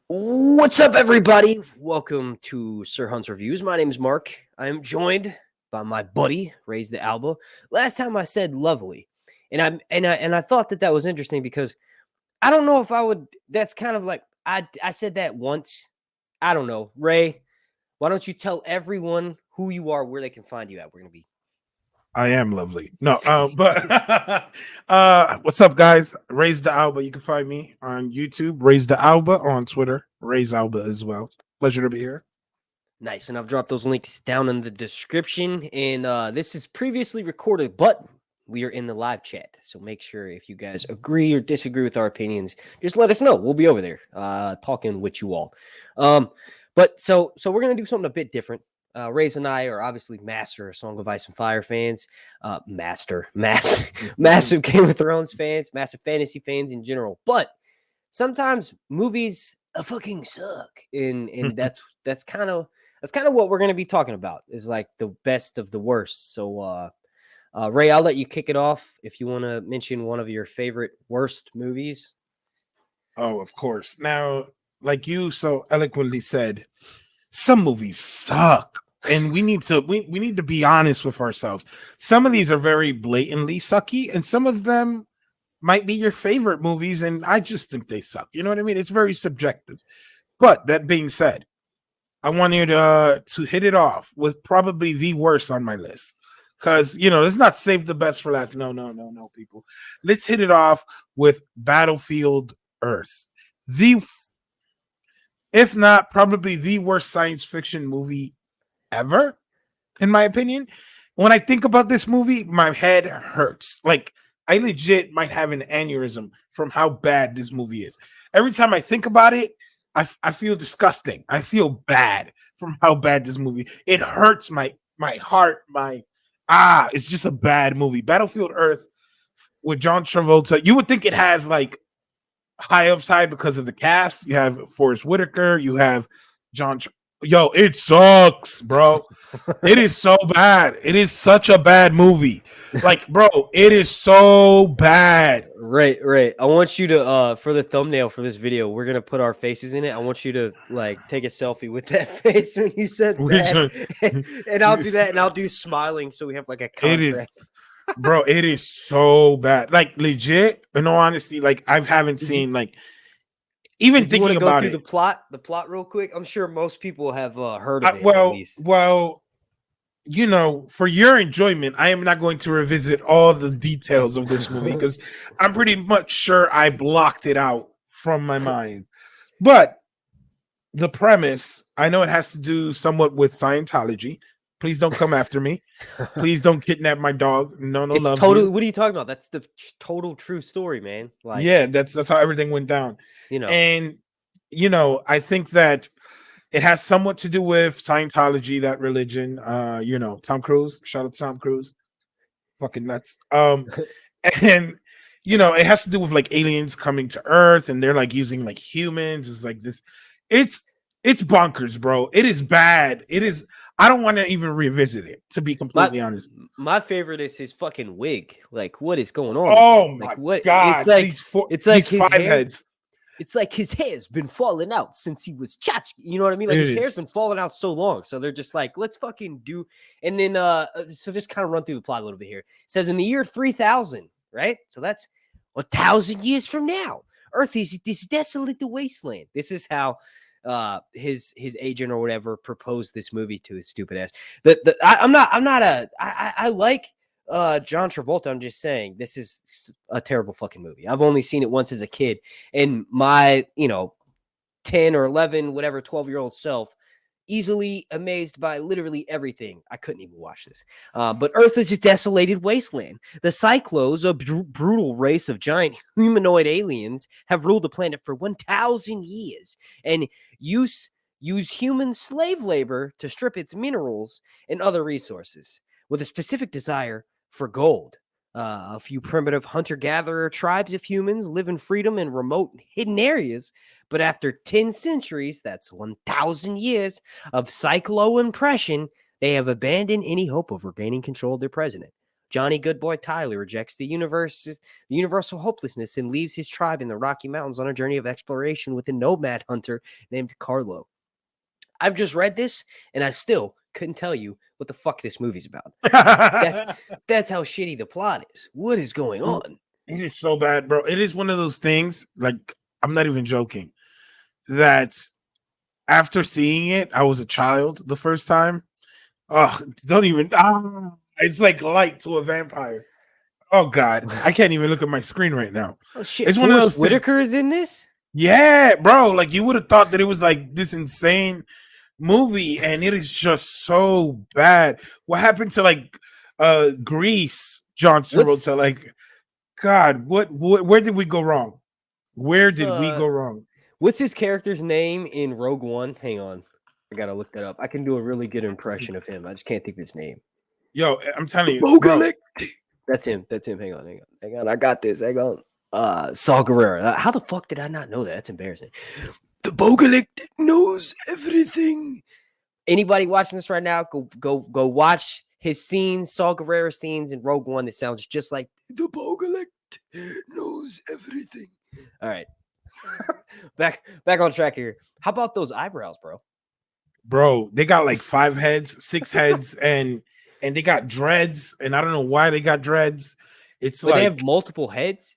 What's up, everybody? Welcome to Sir Hunt's Reviews. My name is Mark. I am joined by my buddy, Raise the Alba. Last time I said lovely, and I thought that was interesting because I don't know if I would. That's kind of like I said that once. I don't know, Ray. Why don't you tell everyone who you are, where they can find you at? We're gonna be. I am lovely. No, but what's up, guys? Raise the Alba. You can find me on YouTube. Raise the Alba on Twitter. Raise Alba as well. Pleasure to be here. Nice, and I've dropped those links down in the description. And this is previously recorded, but we are in the live chat. So make sure if you guys agree or disagree with our opinions, just let us know. We'll be over there talking with you all. But so we're gonna do something a bit different. Ray's and I are obviously master Song of Ice and Fire fans, massive Game of Thrones fans, massive fantasy fans in general. But sometimes movies fucking suck, and that's kind of what we're gonna be talking about. Is like the best of the worst. So, Ray, I'll let you kick it off if you want to mention one of your favorite worst movies. Oh, of course. Now, like you so eloquently said, some movies suck. And we need to need to be honest with ourselves. Some of these are very blatantly sucky, and some of them might be your favorite movies, and I just think they suck. You know what I mean? It's very subjective. But that being said, I want you to hit it off with probably the worst on my list. Because let's not save the best for last. No, people. Let's hit it off with Battlefield Earth. If not, probably the worst science fiction movie ever, in my opinion. When I think about this movie, my head hurts. Like, I legit might have an aneurysm from how bad this movie is. Every time I think about it, I feel disgusting. I feel bad from how bad this movie. It hurts my heart. It's just a bad movie. Battlefield Earth with John Travolta. You would think it has like high upside because of the cast. You have Forrest Whitaker. You have Yo, it sucks, bro. It is so bad. It is such a bad movie. Like, bro, it is so bad. Right. I want you to for the thumbnail for this video, we're gonna put our faces in it. I want you to like take a selfie with that face when you said bad. And I'll do that, and I'll do smiling so we have like a contrast. It is, bro. It is so bad. Like, legit. In all honesty, like I haven't seen like. Even thinking about it, the plot real quick. I'm sure most people have heard of it. Well, at least. For your enjoyment, I am not going to revisit all the details of this movie because I'm pretty much sure I blocked it out from my mind. But the premise, I know it has to do somewhat with Scientology. Please don't come after me. Please don't kidnap my dog. No, it's totally. What are you talking about? That's the total true story, man. Like, yeah, that's how everything went down. And I think that it has somewhat to do with Scientology, that religion. Tom Cruise. Shout out to Tom Cruise. Fucking nuts. And it has to do with like aliens coming to Earth, and they're like using like humans. It's like this. It's bonkers, bro. It is bad. It is. I don't want to even revisit it, to be completely honest. My favorite is his fucking wig. Like, what is going on? Oh my god! It's like his five heads. It's like his hair's been falling out since he was tchatch. You know what I mean? Like his hair's been falling out so long. So they're just like, let's fucking do. And then, so just kind of run through the plot a little bit here. It says in the year 3000, right? So that's 1,000 years from now. Earth is this desolate wasteland. This is how his agent or whatever proposed this movie to his stupid ass. I like John Travolta. I'm just saying this is a terrible fucking movie. I've only seen it once as a kid, and my 10 or 11 whatever 12-year-old self easily amazed by literally everything. I couldn't even watch this. But Earth is a desolated wasteland. The Cyclos, a brutal race of giant humanoid aliens, have ruled the planet for 1,000 years and use human slave labor to strip its minerals and other resources with a specific desire for gold. A few primitive hunter-gatherer tribes of humans live in freedom in remote hidden areas, but after 10 centuries, that's 1,000 years of Cyclo oppression, they have abandoned any hope of regaining control of their president. Johnny Goodboy Tyler rejects the universal hopelessness and leaves his tribe in the Rocky Mountains on a journey of exploration with a nomad hunter named Carlo. I've just read this and I still couldn't tell you what the fuck this movie's about. That's how shitty the plot is. What is going on? It is so bad, bro. It is one of those things, like, I'm not even joking, that after seeing it, I was a child the first time. Oh, don't even. It's like light to a vampire. Oh God, I can't even look at my screen right now. Oh shit! It's Forrest one of those Whitaker is in this. Yeah, bro. Like you would have thought that it was like this insane movie, and it is just so bad. What happened to like Grease? John Travolta. Like, God, what? Where did we go wrong? Where did we go wrong? What's his character's name in Rogue One? Hang on. I gotta look that up. I can do a really good impression of him. I just can't think of his name. Yo, I'm telling you, bro. That's him. Hang on. I got this. Hang on. Saul Guerrero. How the fuck did I not know that? That's embarrassing. The Bogalick knows everything. Anybody watching this right now, go watch his scenes, Saul Guerrero scenes in Rogue One. That sounds just like the Bogalick knows everything. All right. back on track here. How about those eyebrows, bro? Bro, they got like 5 heads, 6 heads, and they got dreads, and I don't know why they got dreads. It's like they have multiple heads.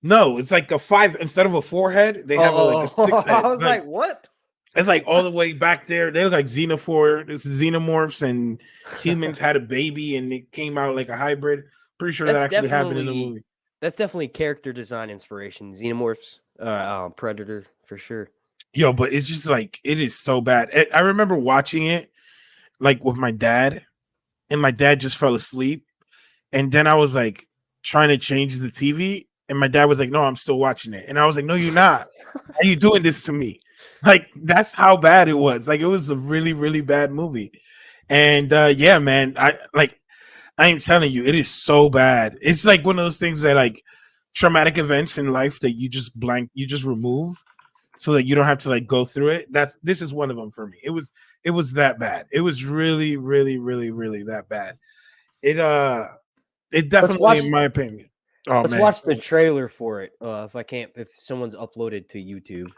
No, it's like a 5 instead of a 4 head. They have like a 6 head. I was like, what? It's like all the way back there. They look like xenomorphs, and humans had a baby, and it came out like a hybrid. Pretty sure that actually happened in the movie. That's definitely character design inspiration. Xenomorphs, Predator for sure. Yo, but it's just like it is so bad. I remember watching it like with my dad, and my dad just fell asleep, and then I was like trying to change the TV, and my dad was like, "No, I'm still watching it," and I was like, "No, you're not. How are you doing this to me?" Like that's how bad it was. Like it was a really, really bad movie, and yeah, man, I am telling you, it is so bad. It's like one of those things that like traumatic events in life that you just remove, so that you don't have to like go through it. This is one of them for me. It was that bad. It was really, really, really, really that bad. It definitely, in my opinion. Oh, let's watch the trailer for it. If someone's uploaded to YouTube,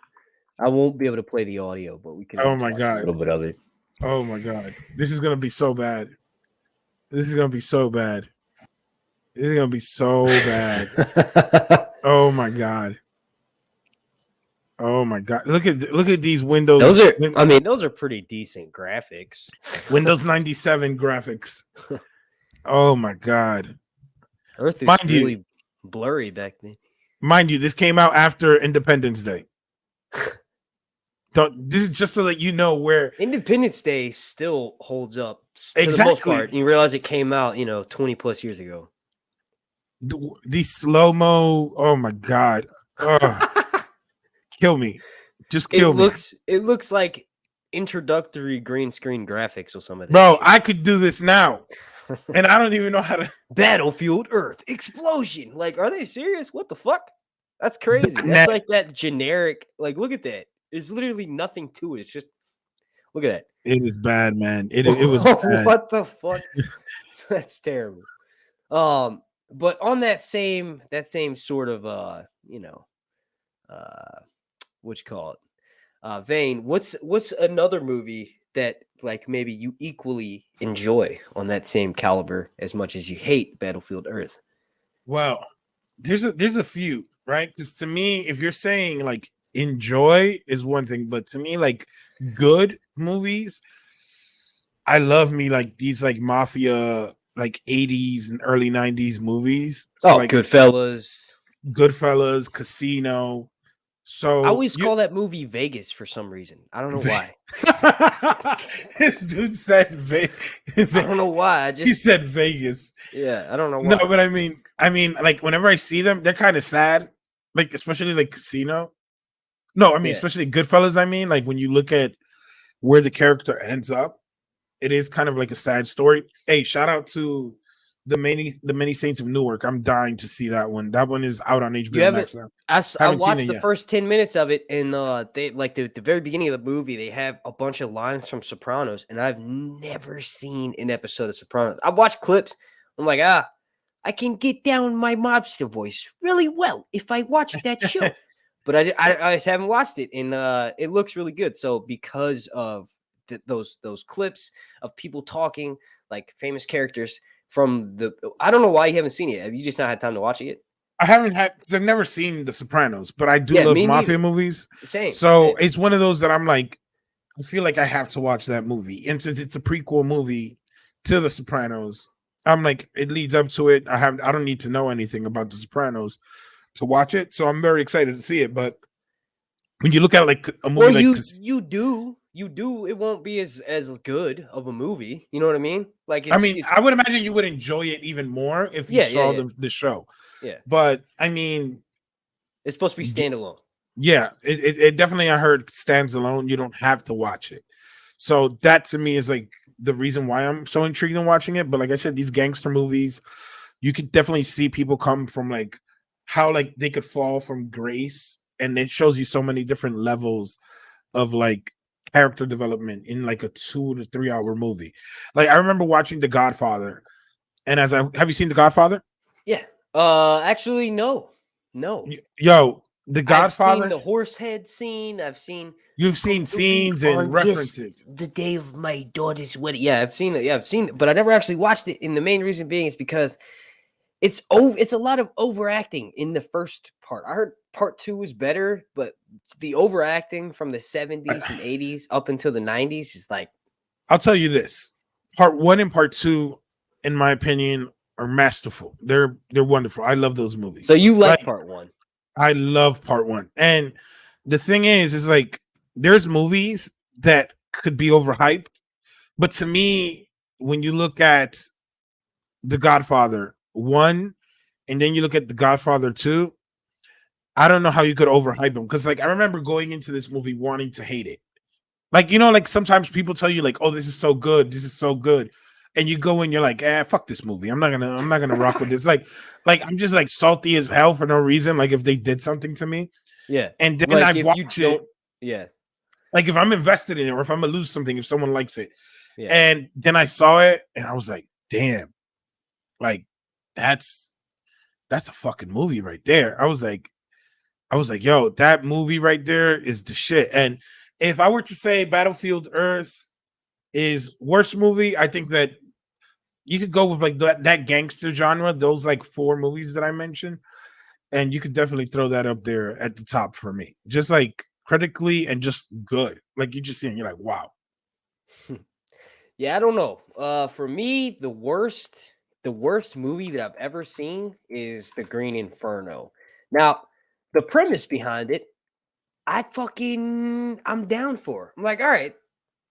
I won't be able to play the audio, but we can. Oh my God, a little bit of it. Oh my God, this is gonna be so bad. This is gonna be so bad. This is gonna be so bad. Oh my God. Oh my God! Look at these Windows. Those are pretty decent graphics. Windows 97 graphics. Oh my God! Earth is really blurry back then. Mind you, this came out after Independence Day. This is just so that you know where Independence Day still holds up. Exactly. For the most part. You realize it came out, 20 plus years ago. These slow-mo. Oh my God! Kill me. Just kill me. It looks like introductory green screen graphics or some of that. Bro, I could do this now. And I don't even know how to. Battlefield Earth explosion. Like, are they serious? What the fuck? That's crazy. That's like that generic. Like, look at that. There's literally nothing to it. It's just look at that. It is bad, man. It was bad. What the fuck? That's terrible. But on that same sort of what you call it? Vein. What's another movie that like maybe you equally enjoy on that same caliber as much as you hate Battlefield Earth? Well, there's a few, right? Because to me, if you're saying like enjoy is one thing, but to me, like good movies, I love me like these like mafia like 80s and early 90s movies. So, like Goodfellas, Casino. So I always call that movie Vegas for some reason. I don't know why. This dude said Vegas. I don't know why. He said Vegas. Yeah, I don't know why. No, but I mean, like whenever I see them, they're kind of sad. Like especially like Casino. No, I mean especially Goodfellas. I mean, like when you look at where the character ends up, it is kind of like a sad story. Hey, shout out to the many Saints of Newark. I'm dying to see that one. That one is out on HBO Max now. I watched the first 10 minutes of it, and they like the very beginning of the movie. They have a bunch of lines from Sopranos, and I've never seen an episode of Sopranos. I've watched clips, I'm like, I can get down my mobster voice really well if I watch that show. But I just haven't watched it, and it looks really good. So because of those clips of people talking like famous characters from the, I don't know why you haven't seen it. Have you just not had time to watch it yet? I haven't had, because I've never seen The Sopranos, but I do Yeah, love me mafia neither. movies. Same. So it's one of those that I'm like, I feel like I have to watch that movie. And since it's a prequel movie to The Sopranos, I'm like, it leads up to it. I don't need to know anything about The Sopranos to watch it. So I'm very excited to see it. But when you look at like a movie Well, like you do. It won't be as good of a movie. You know what I mean? Like I mean, it's I would imagine you would enjoy it even more if you saw the show. yeah. But I mean, It's supposed to be standalone. yeah, it definitely, I heard, stands alone. You don't have to watch it. So that to me is like the reason why I'm so intrigued in watching it. But like I said, these gangster movies, you could definitely see people come from like how like they could fall from grace, and it shows you so many different levels of like character development in like a 2 to 3 hour movie. Like I remember watching The Godfather, and have you seen The Godfather? Yeah. Actually, no. Yo, The I've seen Godfather, the horse head scene. I've seen you've seen we scenes are and just references. the day of my daughter's wedding. Yeah, I've seen it. Yeah, I've seen it, but I never actually watched it. And the main reason being is because it's a lot of overacting in the first part. I heard part 2 is better, but the overacting from the 70s and 80s up until the 90s is like, I'll tell you this: part 1 and part 2, in my opinion, are masterful. They're wonderful. I love those movies. so you like Like part 1. I love part 1, and the thing is like there's movies that could be overhyped, but to me, when you look at The Godfather 1 and then you look at The Godfather 2, I don't know how you could overhype them, because like I remember going into this movie wanting to hate it. Like, you know, like sometimes people tell you like, "Oh, this is so good, this is so good," and you go in, you're like, fuck this movie. I'm not gonna rock with this." Like I'm just like salty as hell for no reason. Like if they did something to me, Yeah. and then I Like if you watch it. don't yeah. Like if I'm invested in it, or if I'm gonna lose something, if someone likes it, Yeah. and then I saw it, and I was like, "Damn, like that's a fucking movie right there." I was like, yo, that movie right there is the shit. And if I were to say Battlefield Earth is worst movie, I think that you could go with like that gangster genre, those like 4 movies that I mentioned, and you could definitely throw that up there at the top for me. Just like critically and just good. Like you just see and you're like, wow. Yeah, I don't know. For me, the worst movie that I've ever seen is the Green Inferno. Now, the premise behind it, I'm down for. I'm like, all right,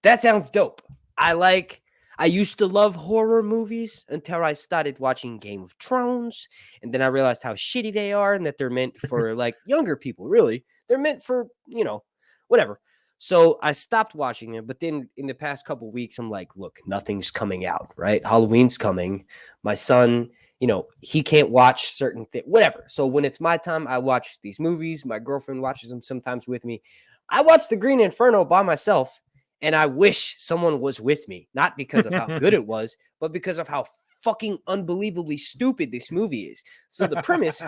that sounds dope. I used to love horror movies until I started watching Game of Thrones, and then I realized how shitty they are and that they're meant for like younger people, really. They're meant for, whatever. So I stopped watching them, but then in the past couple weeks, I'm like, look, nothing's coming out, right? Halloween's coming. My son, he can't watch certain things, whatever. So when it's my time, I watch these movies. My girlfriend watches them sometimes with me. I watched The Green Inferno by myself, and I wish someone was with me, not because of how good it was, but because of how fucking unbelievably stupid this movie is. So the premise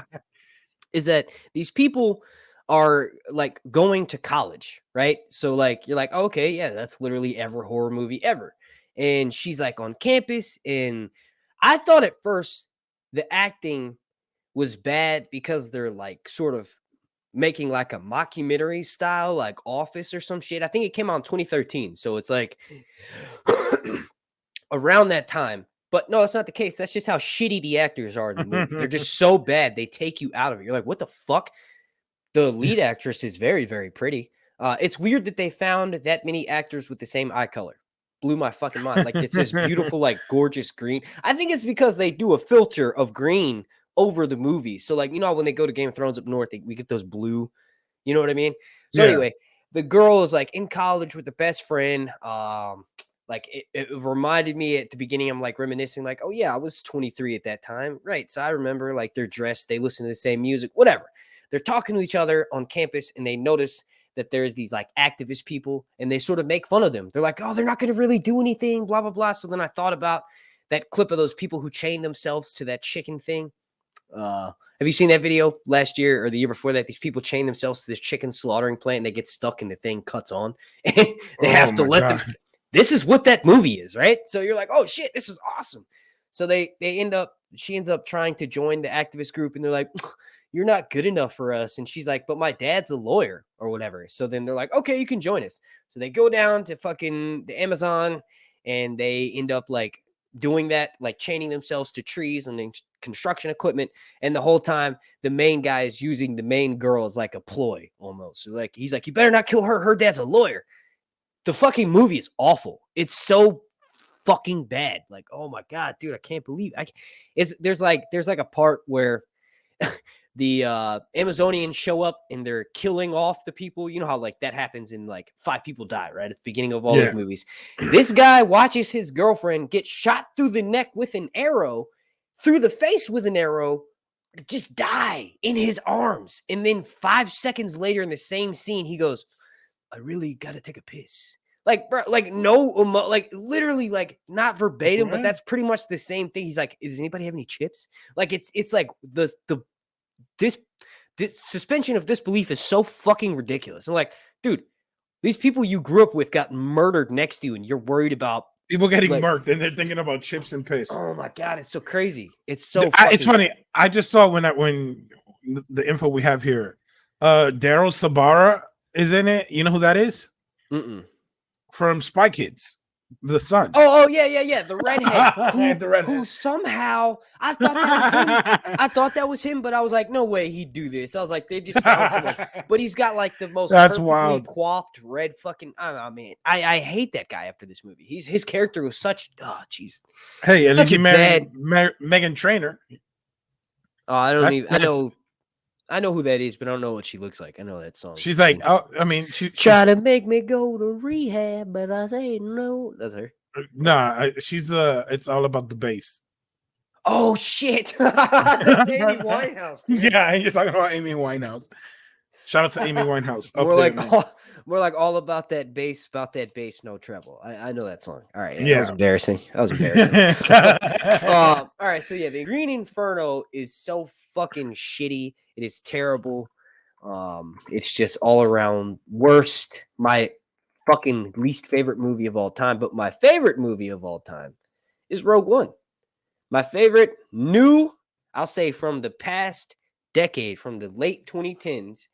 is that these people are like going to college, right? So like you're like, okay, yeah, that's literally every horror movie ever. And she's like on campus, and I thought at first the acting was bad because they're like sort of making like a mockumentary style, like Office or some shit. I think it came out in 2013, so it's like around that time. But no, that's not the case. That's just how shitty the actors are in the movie. They're just so bad they take you out of it. You're like, what the fuck? The lead actress is very, very pretty. It's weird that they found that many actors with the same eye color. Blew my fucking mind. Like it's this beautiful, like gorgeous green. I think it's because they do a filter of green over the movie. So like, when they go to Game of Thrones up north, we get those blue, you know what I mean? So Yeah. anyway, the girl is like in college with the best friend. Like it reminded me at the beginning, I'm like reminiscing, like, oh yeah, I was 23 at that time. Right. So I remember like they're dressed, they listen to the same music, whatever. They're talking to each other on campus, and they notice that there's these like activist people, and they sort of make fun of them. They're like, oh, they're not going to really do anything, blah, blah, blah. So then I thought about that clip of those people who chain themselves to that chicken thing. Have you seen that video last year or the year before that? These people chain themselves to this chicken slaughtering plant and they get stuck and the thing cuts on and they have to let them. This is what that movie is, right? So you're like, oh shit, this is awesome. So she ends up trying to join the activist group and they're like, you're not good enough for us. And she's like, but my dad's a lawyer or whatever. So then they're like, okay, you can join us. So they go down to fucking the Amazon and they end up like doing that, like chaining themselves to trees and then construction equipment. And the whole time the main guy is using the main girl as like a ploy almost. So like, he's like, you better not kill her. Her dad's a lawyer. The fucking movie is awful. It's so fucking bad. Like, oh my God, dude, I can't believe there's like a part where the Amazonians show up and they're killing off the people. You know how like that happens in like 5 people die, right? At the beginning of all those movies. This guy watches his girlfriend get shot through the neck with an arrow, through the face with an arrow, just die in his arms. And then 5 seconds later in the same scene, he goes, I really got to take a piss. Like, bro, like like literally like not verbatim, but that's pretty much the same thing. He's like, does anybody have any chips? Like it's like this suspension of disbelief is so fucking ridiculous. I'm like, dude, these people you grew up with got murdered next to you and you're worried about people getting murked and they're thinking about chips and piss. Oh my God, it's so crazy. It's so it's funny. I just saw when the info we have here, Daryl Sabara is in it. You know who that is? From Spy Kids, the son. Oh yeah. The redhead who somehow I thought that was him. I thought that was him, but I was like, no way he'd do this. I was like, they just found someone. But he's got like the most perfectly coiffed red fucking. I mean, I hate that guy after this movie. His character was such. Oh jeez. Hey, and he married Megan Trainor. Oh, I know who that is, but I don't know what she looks like. I know that song. She's like, oh, I mean, she's trying to make me go to rehab, but I say no. That's her. Nah, she's it's all about the bass. Oh shit! That's Amy Winehouse. Yeah, you're talking about Amy Winehouse. Shout out to Amy Winehouse. We're like all about that bass, no treble. I know that song. All right, yeah. That was embarrassing. All right, so yeah, the Green Inferno is so fucking shitty. It is terrible. It's just all around worst. My fucking least favorite movie of all time, but my favorite movie of all time is Rogue One. My favorite new, I'll say from the past decade, from the late 2010s.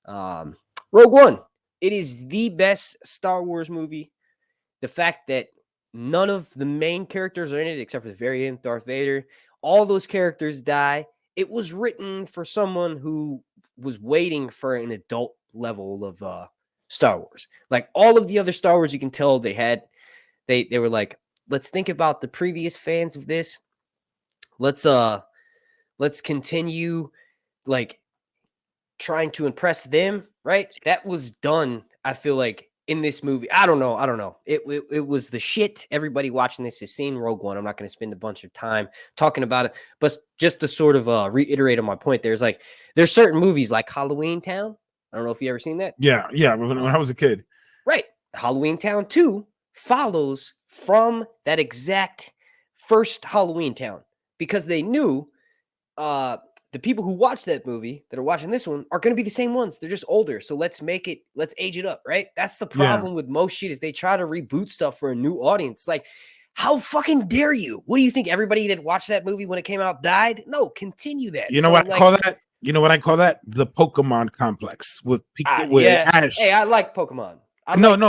Rogue One. It is the best Star Wars movie. The fact that none of the main characters are in it, except for the very end, Darth Vader. All those characters die. It was written for someone who was waiting for an adult level of Star Wars. Like all of the other Star Wars, you can tell they were like, let's think about the previous fans of this. Let's continue like trying to impress them, right? That was done, I feel like, in this movie. I don't know. It was the shit. Everybody watching this has seen Rogue One. I'm not going to spend a bunch of time talking about it, but just to sort of reiterate on my point, there's certain movies like Halloween Town. I don't know if you ever seen that. Yeah. When I was a kid. Right. Halloween Town 2 follows from that exact first Halloween Town because they knew the people who watch that movie that are watching this one are going to be the same ones. They're just older. So let's age it up, right? That's the problem with most shit is they try to reboot stuff for a new audience. Like, how fucking dare you? What do you think? Everybody that watched that movie when it came out died? No, continue that. You know what I call that? You know what I call that? The Pokemon complex with Ash. Hey, I like Pokemon. I don't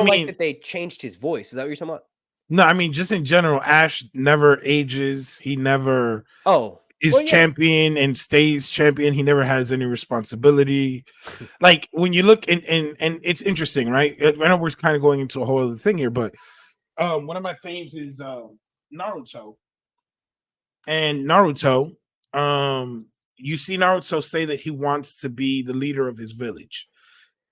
like that they changed his voice. Is that what you're talking about? No, I mean, just in general, Ash never ages. He never is champion and stays champion. He never has any responsibility. Like when you look and it's interesting, right? I know we're kind of going into a whole other thing here, but one of my faves is Naruto. And Naruto, you see Naruto say that he wants to be the leader of his village.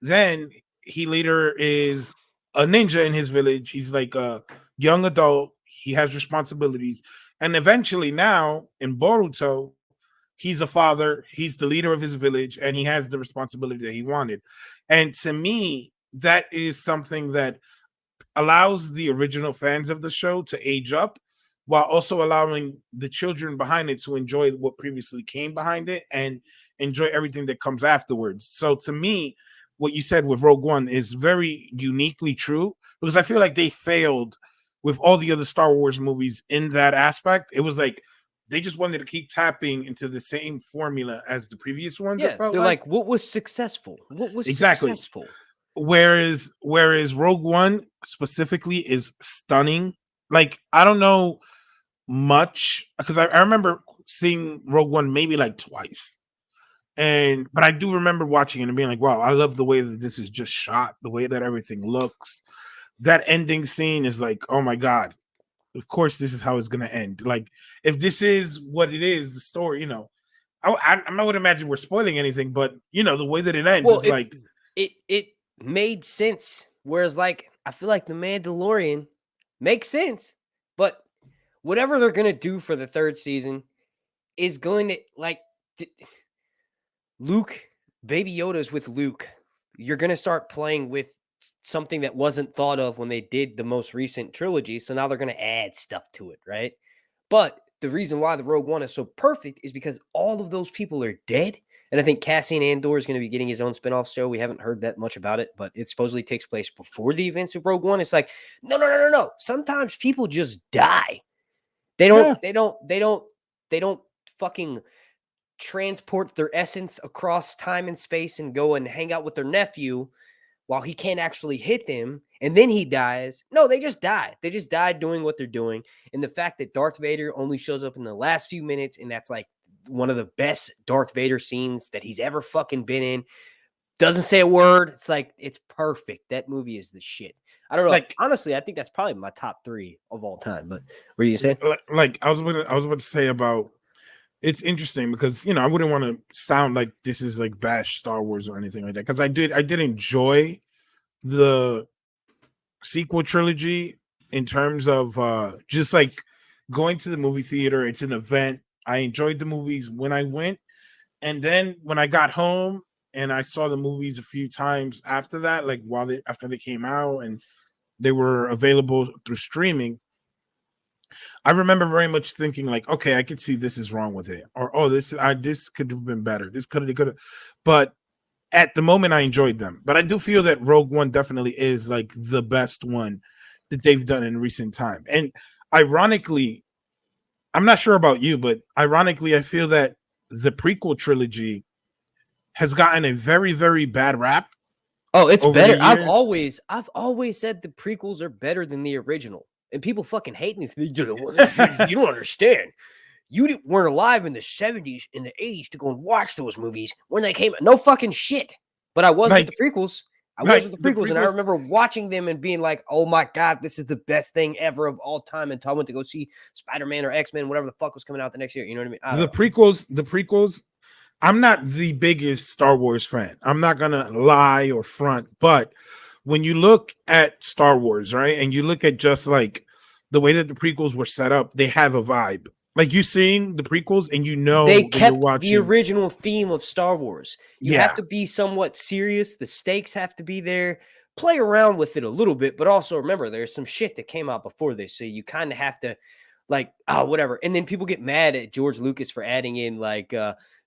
Then he later is a ninja in his village. He's like a young adult. He has responsibilities. And eventually now in Boruto, he's a father. He's the leader of his village and he has the responsibility that he wanted. And to me, that is something that allows the original fans of the show to age up while also allowing the children behind it to enjoy what previously came behind it and enjoy everything that comes afterwards. So to me, what you said with Rogue One is very uniquely true, because I feel like they failed with all the other Star Wars movies in that aspect. It was like they just wanted to keep tapping into the same formula as the previous ones. It Yeah, felt they're like like, what was successful? What was exactly. successful? Whereas Rogue One specifically is stunning. Like I don't know much because I remember seeing Rogue One maybe like twice. But I do remember watching it and being like, wow, I love the way that this is just shot, the way that everything looks. That ending scene is like, oh my God, of course this is how it's gonna end. Like, if this is what it is, the story, I'm not would imagine we're spoiling anything, but the way that it ends Well, is like it made sense. Whereas, like, I feel like the Mandalorian makes sense, but whatever they're gonna do for the third season is going to Luke, Baby Yoda's with Luke. You're gonna start playing with something that wasn't thought of when they did the most recent trilogy. So now they're gonna add stuff to it, right? But the reason why the Rogue One is so perfect is because all of those people are dead. And I think Cassian Andor is going to be getting his own spinoff show. We haven't heard that much about it, but it supposedly takes place before the events of Rogue One. It's like, no. Sometimes people just die. They don't, yeah, they don't, they don't, they don't fucking transport their essence across time and space and go and hang out with their nephew while he can't actually hit them and then he dies. No, they just die. They just die doing what they're doing. And the fact that Darth Vader only shows up in the last few minutes, and that's like one of the best Darth Vader scenes that he's ever fucking been in, doesn't say a word. It's like, it's perfect. That movie is the shit. I don't know. like Honestly, I think that's probably my top 3 of all time. But what are you saying? like I was about to say about it's interesting because I wouldn't want to sound like this is like bash Star Wars or anything like that, because I did enjoy the sequel trilogy in terms of just like going to the movie theater. It's an event. I enjoyed the movies when I went, and then when I got home and I saw the movies a few times after that, like after they came out and they were available through streaming, I remember very much thinking like, okay, I could see this is wrong with it, or oh, this could have been better. This could have, but at the moment I enjoyed them. But I do feel that Rogue One definitely is like the best one that they've done in recent time. And ironically, I'm not sure about you, but ironically, I feel that the prequel trilogy has gotten a very, very bad rap Oh, it's over the better. I've years. always said the prequels are better than the original. And people fucking hate me. You don't understand. Weren't alive in the 70s and the 80s to go and watch those movies when they came. No fucking shit. But I was with the Like, prequels. I was like with the the prequels, and I prequels, remember watching them and being like, "Oh my god, this is the best thing ever of all time." Until I went to go see Spider-Man or X-Men, whatever the fuck was coming out the next year. You know what I mean? I don't know. the prequels. I'm not the biggest Star Wars fan. I'm not gonna lie or front, but when you look at Star Wars, right, and you look at just like the way that the prequels were set up, they have a vibe. Like you seeing the prequels and They that you're kept the watching. original theme of Star Wars. You have Yeah, to be somewhat serious. The stakes have to be there. Play around with it a little bit, but also remember there's some shit that came out before this. So you kind of have to like, oh, whatever. And then people get mad at George Lucas for adding in like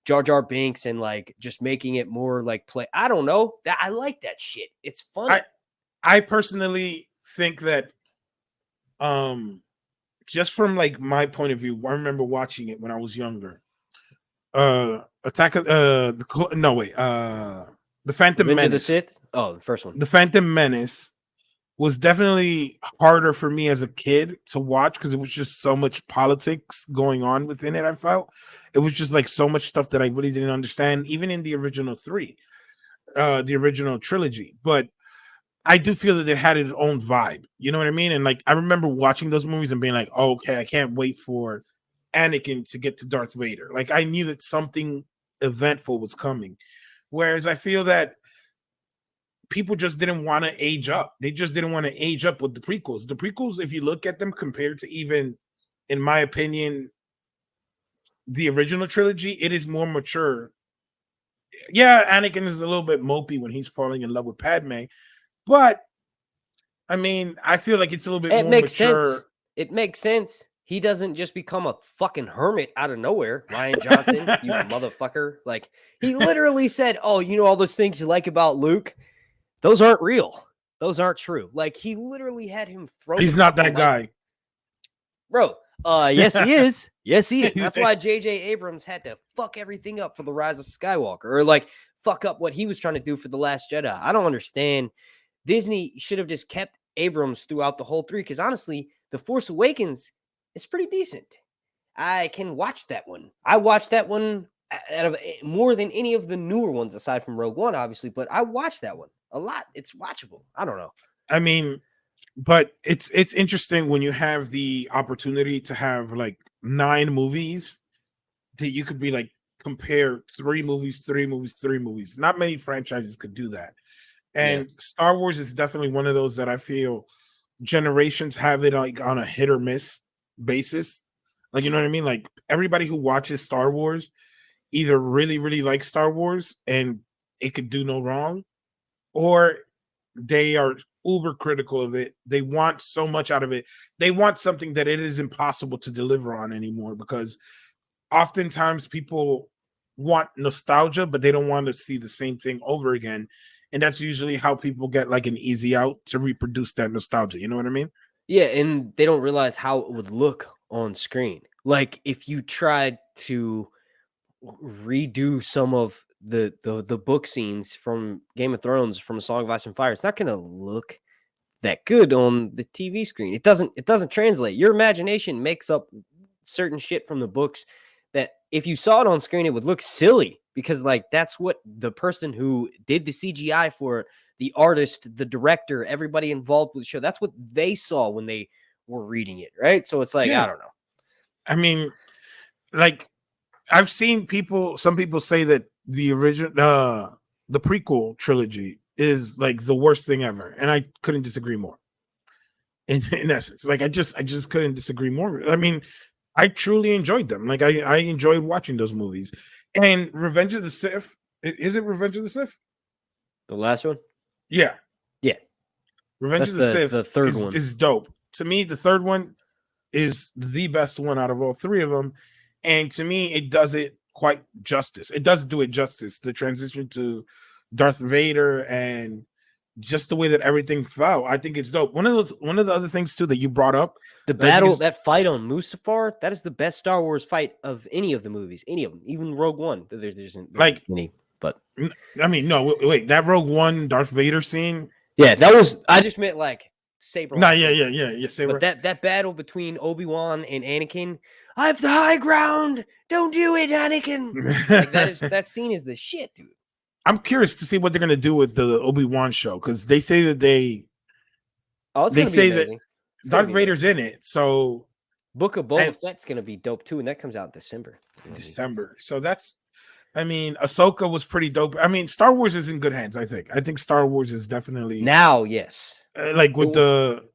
Jar Jar Binks and like just making it more like play. I don't know. I like that shit. It's funny. I personally think that just from like my point of view, I remember watching it when I was younger. Attack of the Phantom Revenge of the Menace. Sith. Oh, the first one. The Phantom Menace was definitely harder for me as a kid to watch because it was just so much politics going on within it. I felt it was just like so much stuff that I really didn't understand, even in the original the original trilogy. But I do feel that it had its own vibe. You know what I mean? And like I remember watching those movies and being like, oh, okay, I can't wait for Anakin to get to Darth Vader. Like I knew that something eventful was coming. Whereas I feel that people just didn't want to age up. They just didn't want to age up with the prequels. The prequels, if you look at them compared to even, in my opinion, the original trilogy, it is more mature. Yeah, Anakin is a little bit mopey when he's falling in love with Padme, but I mean, I feel like it's a little bit It more makes sense. mature. It makes sense. he doesn't just become a fucking hermit out of nowhere. Ryan Johnson, you motherfucker. Like, he literally said, oh, you know, all those things you like about Luke, those aren't real. Those aren't true. Like, he literally had him throw He's not that guy. Bro, yes, he is. Yes, he is. That's why J.J. Abrams had to fuck everything up for The Rise of Skywalker, or like fuck up what he was trying to do for The Last Jedi. I don't understand. Disney should have just kept Abrams throughout the whole three, because honestly, The Force Awakens is pretty decent. I can watch that one. I watched that one out of more than any of the newer ones, aside from Rogue One, obviously, but I watched that one a lot. It's watchable. I don't know. I mean, but it's interesting when you have the opportunity to have like 9 movies that you could be like, compare 3 movies, 3 movies, 3 movies. Not many franchises could do that. And Star Wars is definitely one of those that I feel generations have it like on a hit or miss basis. Like, you know what I mean? Like, everybody who watches Star Wars either really, really likes Star Wars and it could do no wrong, or they are uber critical of it. They want so much out of it. They want something that it is impossible to deliver on anymore, because oftentimes people want nostalgia, but they don't want to see the same thing over again. And that's usually how people get like an easy out to reproduce that nostalgia. You know what I mean? Yeah, and they don't realize how it would look on screen. Like, if you tried to redo some of the book scenes from Game of Thrones, from A Song of Ice and Fire, it's not going to look that good on the TV screen. It doesn't translate. Your imagination makes up certain shit from the books that if you saw it on screen, it would look silly, because like that's what the person who did the CGI for it, the artist, the director, everybody involved with the show, that's what they saw when they were reading it, right? So it's like, I don't know. I mean, like, I've seen some people say that the original, the prequel trilogy is like the worst thing ever, and I couldn't disagree more. In essence, like, I just couldn't disagree more. I mean, I truly enjoyed them. Like, I enjoyed watching those movies. And Revenge of the Sith, is it Revenge of the Sith? The last one? Yeah. Revenge That's of the Sith, the third one is dope. To me, the third one is the best one out of all 3 of them. And to me, it does it quite justice. It does do it justice. The transition to Darth Vader and just the way that everything fell, I think it's dope. One of the other things too that you brought up, the battle, that fight on Mustafar, that is the best Star Wars fight of any of the movies, any of them, even Rogue One. There's like any, but I mean, no, wait, that Rogue One Darth Vader scene. Yeah, that was. I just meant like saber. No, yeah, saber. But that battle between Obi-Wan and Anakin, I have the high ground. Don't do it, Anakin. Like, that scene is the shit, dude. I'm curious to see what they're gonna do with the Obi-Wan show, because they say that they say that Darth Vader's in it. So Book of Boba Fett's gonna be dope too, and that comes out in December. So that's, I mean, Ahsoka was pretty dope. I mean, Star Wars is in good hands. I think Star Wars is definitely now, yes. Like with the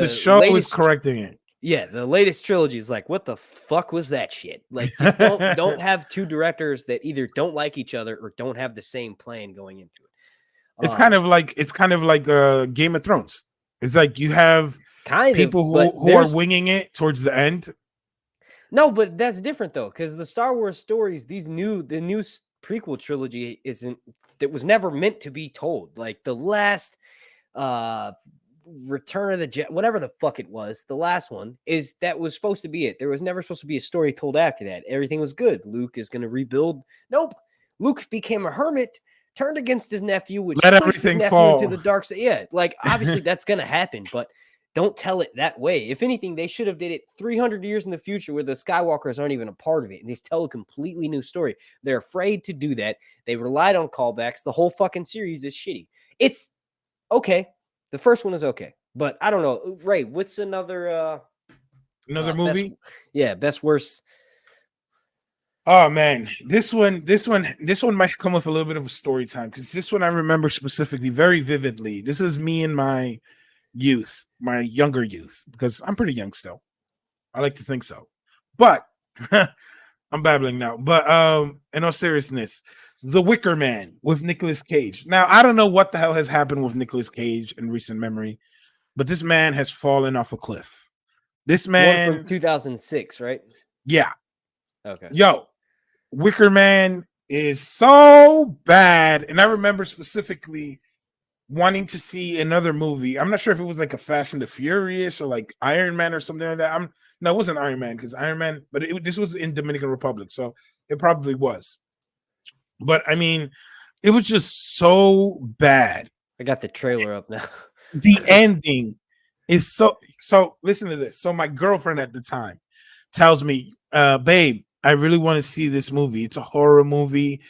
show is correcting it. Yeah, the latest trilogy is like, what the fuck was that shit? Like, just don't have 2 directors that either don't like each other or don't have the same plan going into it. It's kind of like Game of Thrones. It's like you have people who are winging it towards the end. No, but that's different though, because the Star Wars stories, the new prequel trilogy that was never meant to be told. Like the last Return of the Jedi, whatever the fuck it was, the last one that was supposed to be it. There was never supposed to be a story told after that. Everything was good. Luke is going to rebuild. Nope. Luke became a hermit, turned against his nephew, which let everything fall into the dark side. Yeah, like obviously that's going to happen, but don't tell it that way. If anything, they should have did it 300 years in the future where the Skywalkers aren't even a part of it, and just tell a completely new story. They're afraid to do that. They relied on callbacks. The whole fucking series is shitty. It's okay. The first one is okay, but I don't know. Ray, what's another movie? Best worst. Oh man, this one might come with a little bit of a story time, because this one I remember specifically very vividly. This is me in my youth, my younger youth, because I'm pretty young still. I like to think so, but I'm babbling now. But in all seriousness, The Wicker Man with Nicolas Cage. Now, I don't know what the hell has happened with Nicolas Cage in recent memory, but this man has fallen off a cliff. This One from man, 2006, right? yeah, Okay. yo, Wicker Man is so bad. And I remember specifically wanting to see another movie. I'm not sure if it was like a Fast and the Furious or like Iron Man or something like that. No, it wasn't Iron Man because Iron Man, but this was in Dominican Republic, so it probably was. But I mean, it was just so bad. I got the trailer up now. The ending is so. Listen to this. So my girlfriend at the time tells me, "Babe, I really want to see this movie. It's a horror movie.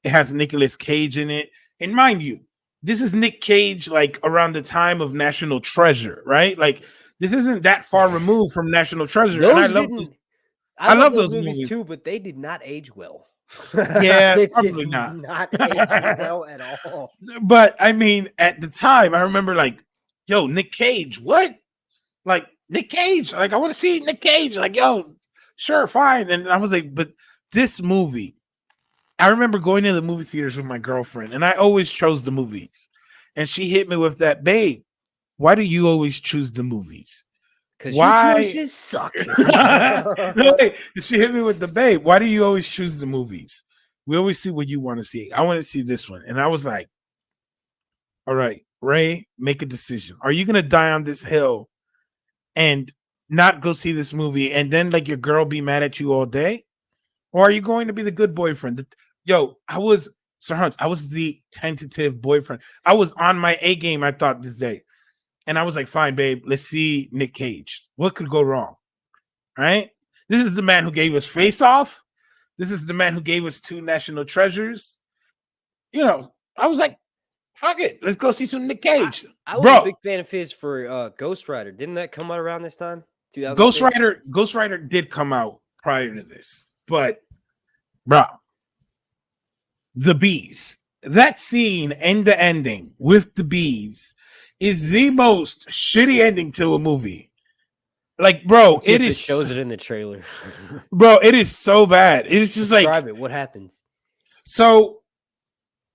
It has Nicolas Cage in it, and mind you." This is Nick Cage, like around the time of National Treasure, right? Like this isn't that far removed from National Treasure, and I Those love didn't. I I love love those those movies movies. too, but they did not age well. Yeah, They did probably not. not age well at all. But I mean, at the time, I remember like, yo, Nick Cage, what? Like Nick Cage, like I want to see Nick Cage. Like, yo, sure, fine. And I was like, but this movie, I remember going to the movie theaters with my girlfriend, and I always chose the movies. And she hit me with that, babe. Why do you always choose the movies? Because your Why? choices suck. No, wait. She hit me with the babe. Why do you always choose the movies? We always see what you want to see. I want to see this one. And I was like, all right, Ray, make a decision. Are you gonna die on this hill and not go see this movie and then like your girl be mad at you all day? Or are you going to be the good boyfriend? Yo, Sir Hunts, I was the tentative boyfriend. I was on my A game, I thought, this day. And I was like, fine, babe, let's see Nick Cage. What could go wrong? Right? This is the man who gave us Face Off. This is the man who gave us 2 National Treasures. You know, I was like, fuck it. Let's go see some Nick Cage. I was Bro, a big fan of his for Ghost Rider. Didn't that come out around this time? Ghost 2006? Rider did come out prior to this. But, bro, the bees. That scene and the ending with the bees is the most shitty ending to a movie. Like, bro, Let's see it if is shows it in the trailer. bro, it is so bad. It's just Describe like it. What happens? so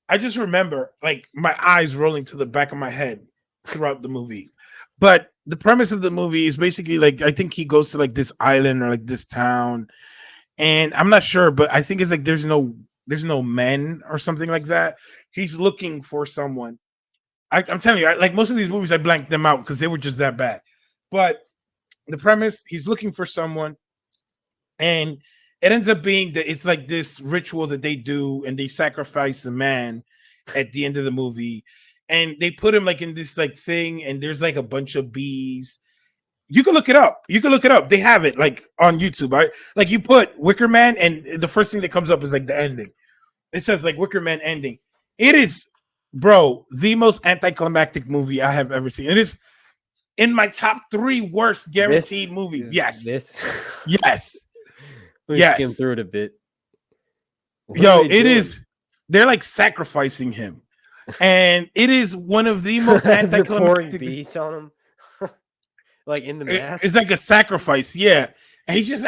I just remember like my eyes rolling to the back of my head throughout the movie. But the premise of the movie is basically like I think he goes to like this island or like this town, and I'm not sure, but I think it's like there's no men or something like that. He's looking for someone. I'm telling you, like most of these movies, I blanked them out because they were just that bad. But the premise, he's looking for someone, and it ends up being that it's like this ritual that they do, and they sacrifice a man at the end of the movie, and they put him like in this like thing, and there's like a bunch of bees. You can look it up. They have it like on YouTube. Right? Like you put Wicker Man, and the first thing that comes up is like the ending. It says like Wicker Man ending. It is, bro, the most anticlimactic movie I have ever seen. It is in my top 3 worst guaranteed movies. Yes. Yes. Let me skim through it a bit. Yo, it is. They're like sacrificing him, and it is one of the most They're pouring anticlimactic. bees on him, like in the mask. It's like a sacrifice, yeah. And he's just,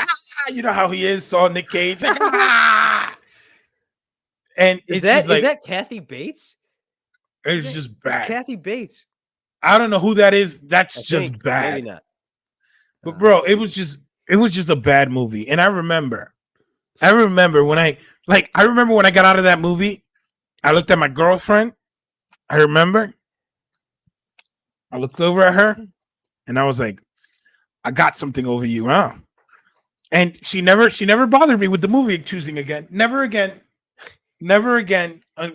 you know how he is. Saw Nick Cage, like, and Is it's that Kathy Bates? It's just bad. It's Kathy Bates. I don't know who that is. That's just bad. Maybe not. But bro, it was just a bad movie. And I remember when I got out of that movie, I looked at my girlfriend. I remember I looked over at her and I was like, I got something over you, huh? And she never bothered me with the movie choosing again. Never again.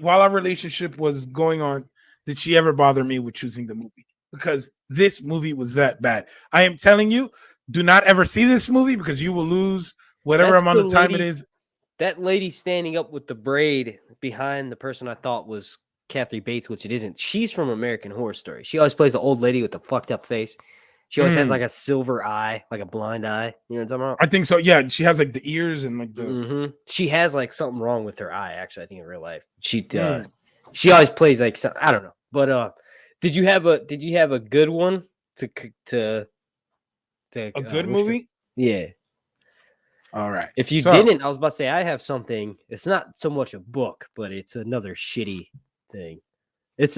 While our relationship was going on, did she ever bother me with choosing the movie? Because this movie was that bad. I am telling you, do not ever see this movie because you will lose whatever amount of time it is. That lady standing up with the braid behind the person I thought was Kathy Bates, which it isn't. She's from American Horror Story. She always plays the old lady with the fucked up face. She always has like a silver eye, like a blind eye. You know what I'm talking about? I think so. Yeah, she has like the ears and like the. She has like something wrong with her eye. Actually, I think in real life, she always plays like some, I don't know. But did you have a good one to a good movie? Yeah. All right. If you didn't, I was about to say I have something. It's not so much a book, but it's another shitty thing.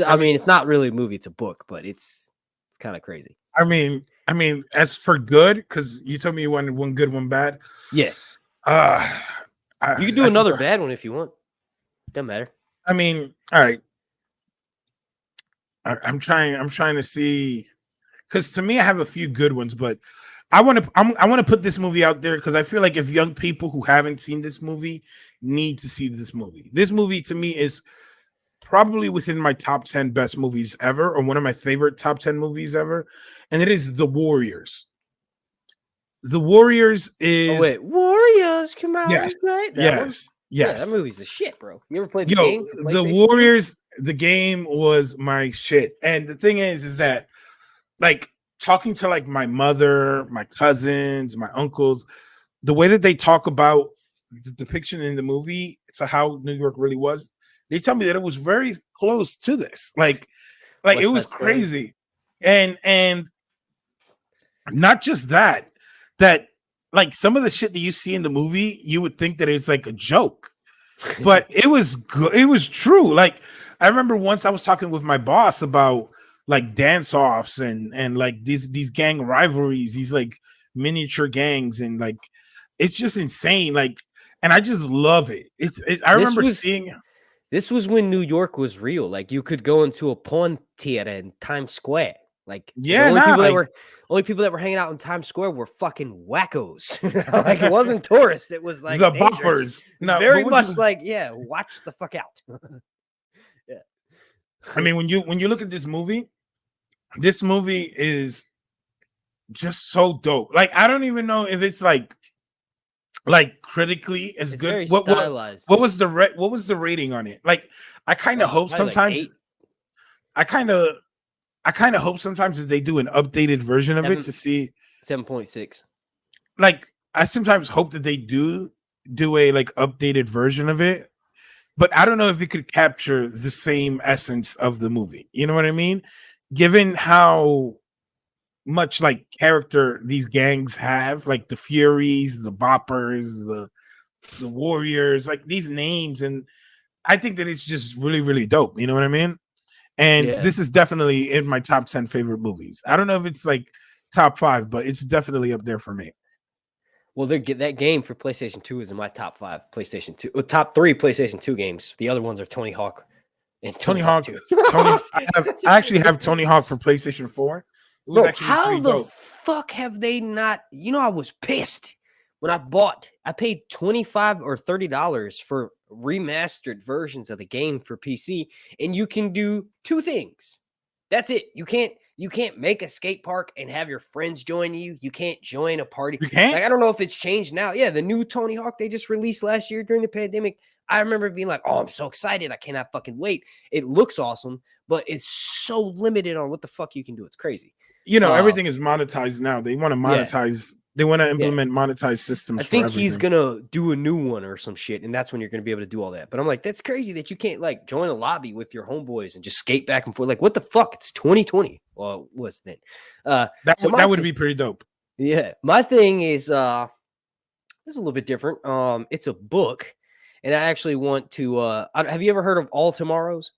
I mean, it's not really a movie; it's a book, but it's kind of crazy. I mean, I mean, as for good, because you told me you wanted one good, one bad. Yeah, Uh you can do I can another go. bad one if you want. Doesn't matter. I mean, all right. I'm trying. I'm trying to see, because to me, I have a few good ones, but I want to put this movie out there because I feel like if young people who haven't seen this movie need to see this movie. This movie to me is probably within my top 10 best movies ever, or one of my favorite top 10 movies ever, and it is The Warriors. The Warriors Oh is wait, Warriors come out yes, and play that one. yes, Yeah, that yes. movie's a shit, bro. You ever played the Yo, game for The PlayStation 2? Warriors, the game was my shit. And the thing is that like talking to like my mother, my cousins, my uncles, the way that they talk about the depiction in the movie to how New York really was, they tell me that it was very close to this. Like it West was Side Story. crazy. And not just that, that like some of the shit that you see in the movie, you would think that it's like a joke, but it was good. It was true. Like I remember once I was talking with my boss about like dance offs and like these gang rivalries, these like miniature gangs, and like it's just insane. Like, and I just love it. I This remember was seeing. this was when New York was real. Like you could go into a porn theater in Times Square. Like the Yeah, nah, like only people that were hanging out in Times Square were fucking wackos. Like it wasn't tourists. It was like the dangerous. boppers. It's No, but very what much you, like, yeah, watch the fuck out. Yeah. I mean, when you look at this movie is just so dope. Like I don't even know if it's like critically as It's good. very stylized. What was the rating on it? Like I kind of hope Probably like sometimes 8, I kind of I kind of hope sometimes that they do an updated version of it 7, to see. 7.6. Like I sometimes hope that they do a like updated version of it, but I don't know if it could capture the same essence of the movie. You know what I mean? Given how much like character these gangs have, like the Furies, the Boppers, the Warriors, like these names, and I think that it's just really, really dope. You know what I mean? And Yeah. this is definitely in my top 10 favorite movies. I don't know if it's like top 5, but it's definitely up there for me. Well, that game for PlayStation 2 is in my top 5 PlayStation 2, top 3 PlayStation 2 games. The other ones are Tony Hawk and Tony Tony Hawk Hawk, 2. I actually have Tony Hawk for PlayStation 4. It was Bro, actually how pretty the dope. fuck have they not? I was pissed when I paid $25 or $30 for remastered versions of the game for PC, and you can do 2 things. That's it. You can't make a skate park and have your friends join you. You can't join a party. You can't? Like I don't know if it's changed now. Yeah, the new Tony Hawk they just released last year during the pandemic. I remember being like, "Oh, I'm so excited. I cannot fucking wait." It looks awesome, but it's so limited on what the fuck you can do. It's crazy. You know, Uh, everything is monetized now. They want to yeah, monetize. They want to yeah. implement monetized I systems for think he's everything. gonna do a new one or some shit, and that's when you're gonna be able to do all that. But I'm like, that's crazy that you can't like join a lobby with your homeboys and just skate back and forth. Like, what the fuck? It's 2020. Well, what's then? So That would be pretty dope. yeah, my thing is it's a little bit different. It's a book, and I actually want to. Have you ever heard of All Tomorrows?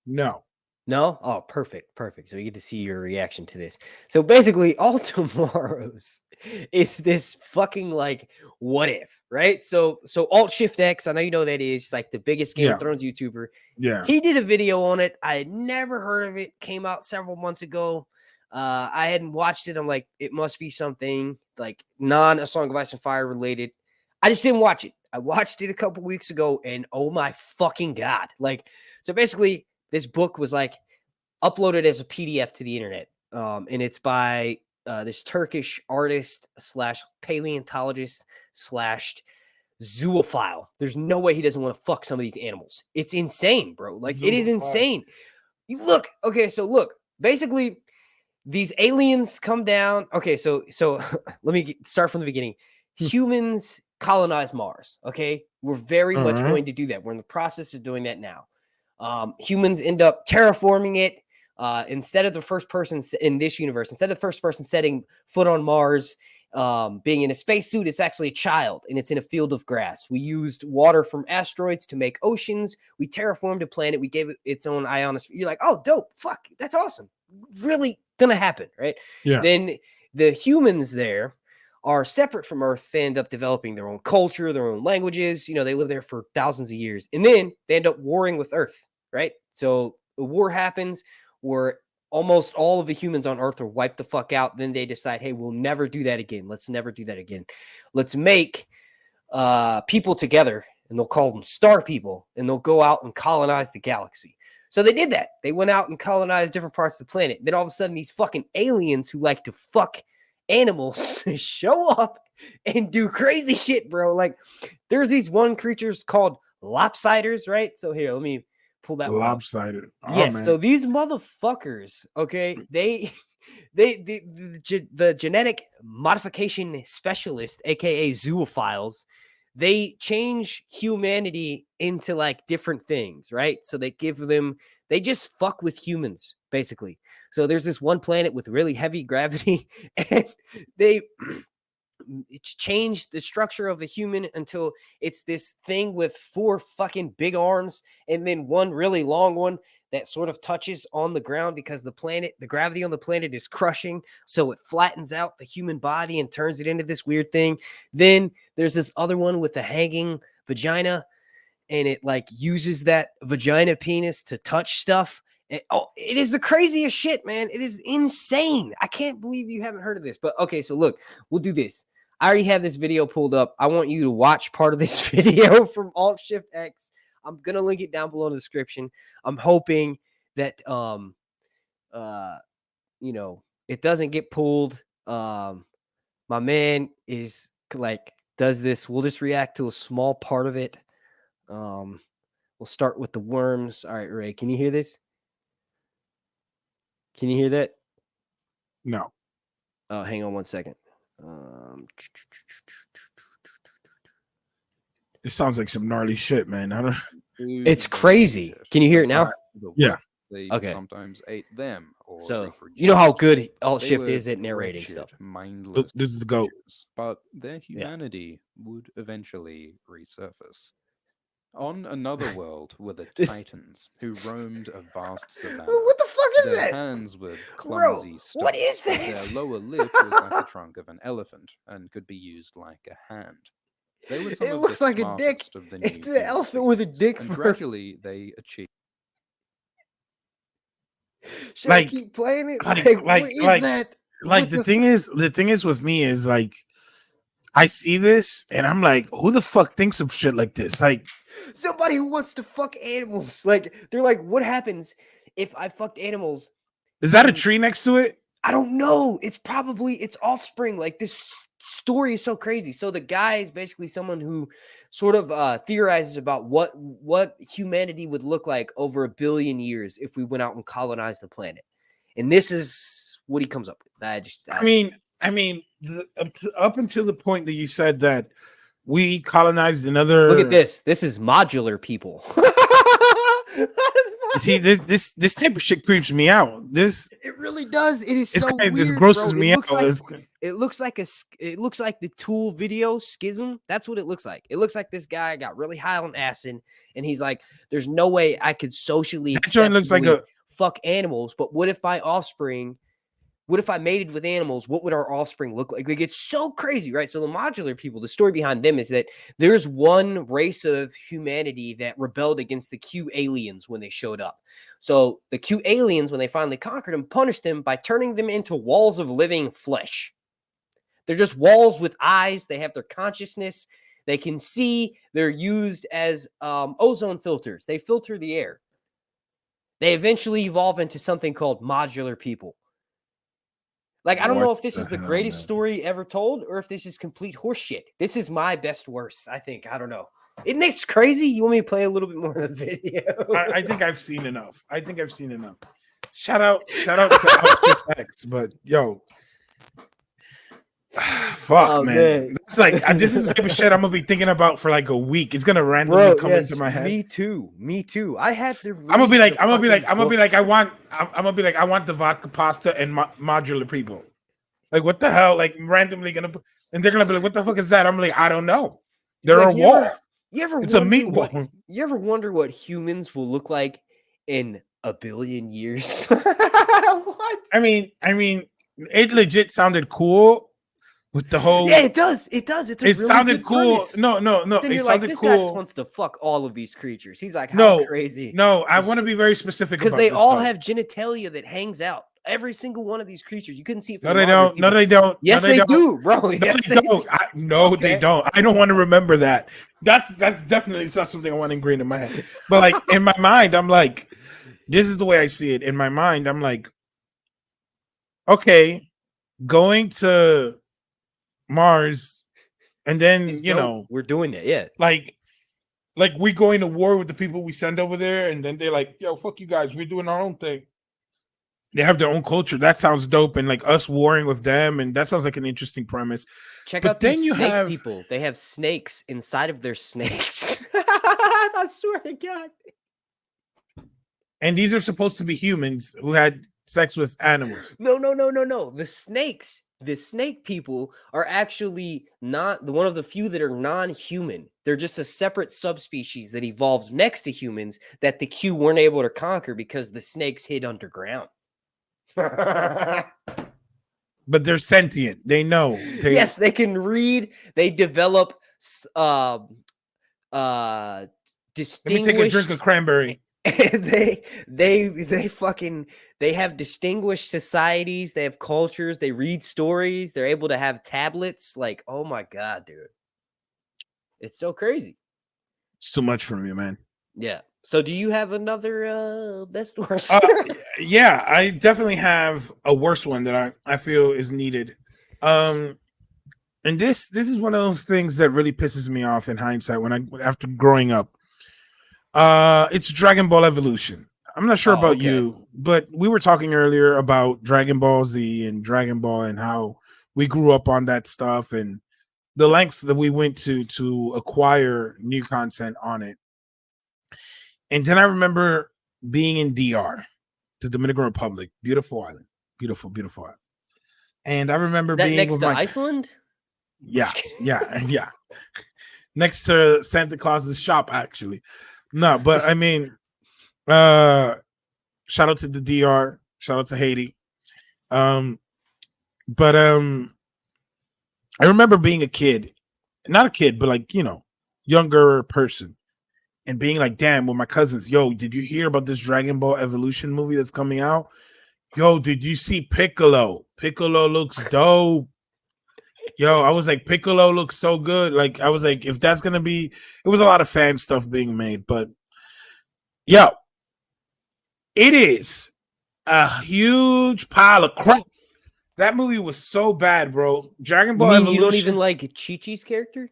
No. No? Oh, perfect. Perfect. So we get to see your reaction to this. So basically, All Tomorrows is this fucking like what if, right? So Alt Shift X, I know you know that is like the biggest Game of Yeah. Thrones YouTuber. Yeah. He did a video on it. I had never heard of it. Came out several months ago. I hadn't watched it. I'm like, it must be something like non A Song of Ice and Fire related. I just didn't watch it. I watched it a couple weeks ago, and oh my fucking god! Like, so basically, this book was like uploaded as a PDF to the internet, and it's by this Turkish artist slash paleontologist slash zoophile. There's no way he doesn't want to fuck some of these animals. It's insane, bro. Like it is Zoophile. insane. You look, okay, so look, basically these aliens come down. Okay, so let me start from the beginning. Humans colonize Mars. Okay, we're very much Uh-huh. going to do that. We're in the process of doing that now. Humans end up terraforming it. Instead of the first person in this universe, instead of the first person setting foot on Mars, being in a spacesuit, it's actually a child and it's in a field of grass. We used water from asteroids to make oceans. We terraformed a planet. We gave it its own ionosphere. You're like, oh, dope. Fuck, that's awesome. Really gonna happen, right? Yeah. Then the humans there are separate from Earth. They end up developing their own culture, their own languages. They live there for thousands of years, and then they end up warring with Earth, right? So the war happens where almost all of the humans on Earth are wiped the fuck out. Then they decide, hey, we'll never do that again. Let's never do that again. Let's make people together, and they'll call them star people, and they'll go out and colonize the galaxy. So they did that. They went out and colonized different parts of the planet. Then all of a sudden, these fucking aliens who like to fuck animals show up and do crazy shit, bro. Like, there's these one creatures called lopsiders, right? So here, let me pull that lopsided. Oh, yes. Man. So these motherfuckers, okay, the genetic modification specialist, aka zoophiles, they change humanity into like different things, right? So they just fuck with humans, basically. So there's this one planet with really heavy gravity, and it's changed the structure of the human until it's this thing with 4 fucking big arms and then one really long one that sort of touches on the ground because the gravity on the planet is crushing. So it flattens out the human body and turns it into this weird thing. Then there's this other one with the hanging vagina, and it like uses that vagina penis to touch stuff. It is the craziest shit, man. It is insane. I can't believe you haven't heard of this. But okay, so look, we'll do this. I already have this video pulled up. I want you to watch part of this video from Alt-Shift-X. I'm going to link it down below in the description. I'm hoping that, it doesn't get pulled. My man is like, does this. We'll just react to a small part of it. We'll start with the worms. All right, Ray, can you hear this? Can you hear that? No. Oh, hang on one second. It sounds like some gnarly shit, man. I don't. It's crazy. Can you hear it now? Yeah. They Okay. sometimes ate them. Or So you know how good Alt-Shift They is were at narrating wretched, stuff. mindless This is the goat. creatures, but their humanity would eventually resurface. On another world were the This- Titans, who roamed a vast savannah. What the fuck is Their that? hands were Bro, clumsy what stumps, is but that? Their lower lip was like the trunk of an elephant and could be used like a hand. They were some It of looks the like a dick. smartest of the It's new an elephant with a species, dick and for- gradually they achieved. Should Like- I keep playing it? like- What is that? Like What the thing is with me is like I see this and I'm like, who the fuck thinks of shit like this? Like Somebody who wants to fuck animals. Like, they're like, what happens if I fucked animals? is that a tree next to it? I don't know. It's probably its offspring. Like, this story is so crazy. So the guy is basically someone who sort of theorizes about what humanity would look like over 1 billion years if we went out and colonized the planet. And this is what he comes up with. I mean, up until the point that you said that we colonized another. look at this. This is modular people. You see, this type of shit creeps me out. It really does. It is so weird. This grosses bro. me out. It looks like the Tool video Schism. That's what it looks like. It looks like this guy got really high on acid, and he's like, "There's no way I could socially That joint looks like acceptably fuck animals, but what if my offspring? What if I mated with animals? What would our offspring look like?" Like, it's so crazy, right? So the modular people, the story behind them is that there's one race of humanity that rebelled against the Q aliens when they showed up. So the Q aliens, when they finally conquered them, punished them by turning them into walls of living flesh. They're just walls with eyes. They have their consciousness. They can see. They're used as ozone filters. They filter the air. They eventually evolve into something called modular people. Like, I don't know if this is the greatest story ever told or if this is complete horseshit. This is my best worst, I think. I don't know. Isn't it crazy? You want me to play a little bit more of the video? I think I've seen enough. Shout out to X, but yo, fuck, Oh, man. It's like this is the type of shit I'm gonna be thinking about for like a week. It's gonna randomly come into my head. Me too. I had to. I'm gonna be like, I want the vodka pasta and modular people. Like, what the hell? Like, randomly and they're gonna be like, what the fuck is that? I'm like, I don't know. They're Like, a wall. You ever It's a wonder meat what- wall. You ever wonder what humans will look like in A billion years. What? I mean, it legit sounded cool with the whole. Yeah, it does. It does. It's a It really sounded good cool. premise. No. But then It you're like, sounded this guy just cool. wants to fuck all of these creatures. He's like, how No, crazy? no. I It's- want to be very specific Because about they this, all though. have genitalia that hangs out. Every single one of these creatures. You couldn't see it from No, the they monitor, don't. No, people- they don't. Yes, no, they they don't. do, bro. No, Yes, they don't. No, they Okay. don't. I don't want to remember that. That's definitely not something I want ingrained in my head. But like in my mind, I'm like, this is the way I see it. In my mind, I'm like, okay, going to Mars, and then It's you dope. know, We're doing it. Yeah. like we going to war with the people we send over there, and then they're like, yo, fuck you guys, we're doing our own thing. They have their own culture. That sounds dope, and like us warring with them, and that sounds like an interesting premise. Check But out these then you snake have- people. They have snakes inside of their snakes. I swear to God. And these are supposed to be humans who had sex with animals. No. The snake people are actually not one of the few that are non-human. They're just a separate subspecies that evolved next to humans that the Q weren't able to conquer because the snakes hid underground. But they're sentient. They know. Yes, they can read. They develop Let me distinguished. take a drink of cranberry. They have distinguished societies. They have cultures. They read stories. They're able to have tablets. Like, oh my God, dude, it's so crazy. It's too much for me, man. Yeah. So, do you have another best worst? Yeah, I definitely have a worse one that I feel is needed. And this is one of those things that really pisses me off in hindsight after growing up. It's Dragon Ball Evolution. I'm not sure about okay. you, but we were talking earlier about Dragon Ball Z and Dragon Ball and how we grew up on that stuff and the lengths that we went to acquire new content on it. And then I remember being in DR, the Dominican Republic, beautiful island, beautiful island. And I remember Is that being next with to my Iceland? yeah, next to Santa Claus's shop, actually. No, but I mean, shout out to the DR, shout out to Haiti. But I remember being a kid, not a kid, but like, you know, younger person, and being like, damn, with my cousins, yo, did you hear about this Dragon Ball Evolution movie that's coming out? Yo, did you see Piccolo? Piccolo looks dope. Yo, I was like, Piccolo looks so good. Like, I was like, if that's gonna be, it was a lot of fan stuff being made, but yo, it is a huge pile of crap. That movie was so bad, bro. Dragon Ball Evolution. You don't even like Chi-Chi's character?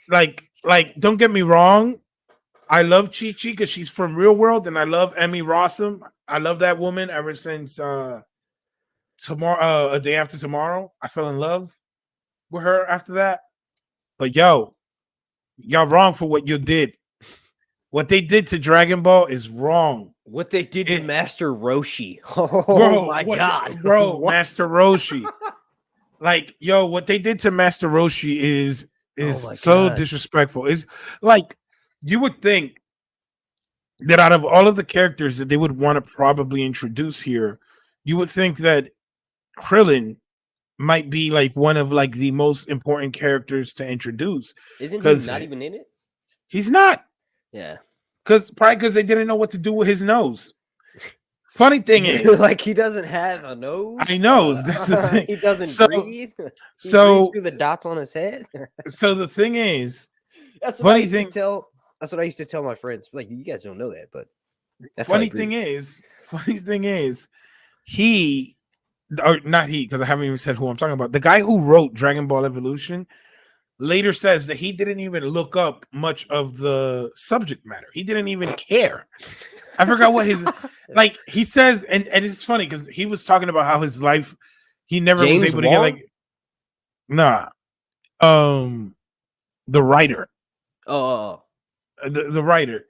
like, don't get me wrong. I love Chi-Chi because she's from Real World, and I love Emmy Rossum. I love that woman ever since tomorrow, A Day After Tomorrow. I fell in love with her after that. But y'all wrong for what you did. What they did to Dragon Ball is wrong. What they did to Master Roshi. Oh Bro, my God. Bro, What? Master Roshi. Like, yo, what they did to Master Roshi is Oh my so God. disrespectful. Is like, you would think that out of all of the characters that they would want to probably introduce here, you would think that Krillin might be like one of like the most important characters to introduce. Isn't he 'Cause not even in it? He's not, Yeah. probably because they didn't know what to do with his nose. Funny thing is, like he doesn't have a nose. I know, that's the thing. He doesn't So- breathe. He so breathes through the dots on his head. so the thing is, That's what I Funny used thing- to tell. That's what I used to tell my friends. Like, you guys don't know that, but that's funny thing is, he, or not he, because I haven't even said who I'm talking about. The guy who wrote Dragon Ball Evolution later says that he didn't even look up much of the subject matter. He didn't even care. I forgot what his like. He says, and it's funny because he was talking about how his life, he never James was able to Wong? get like, the writer. Oh, The writer,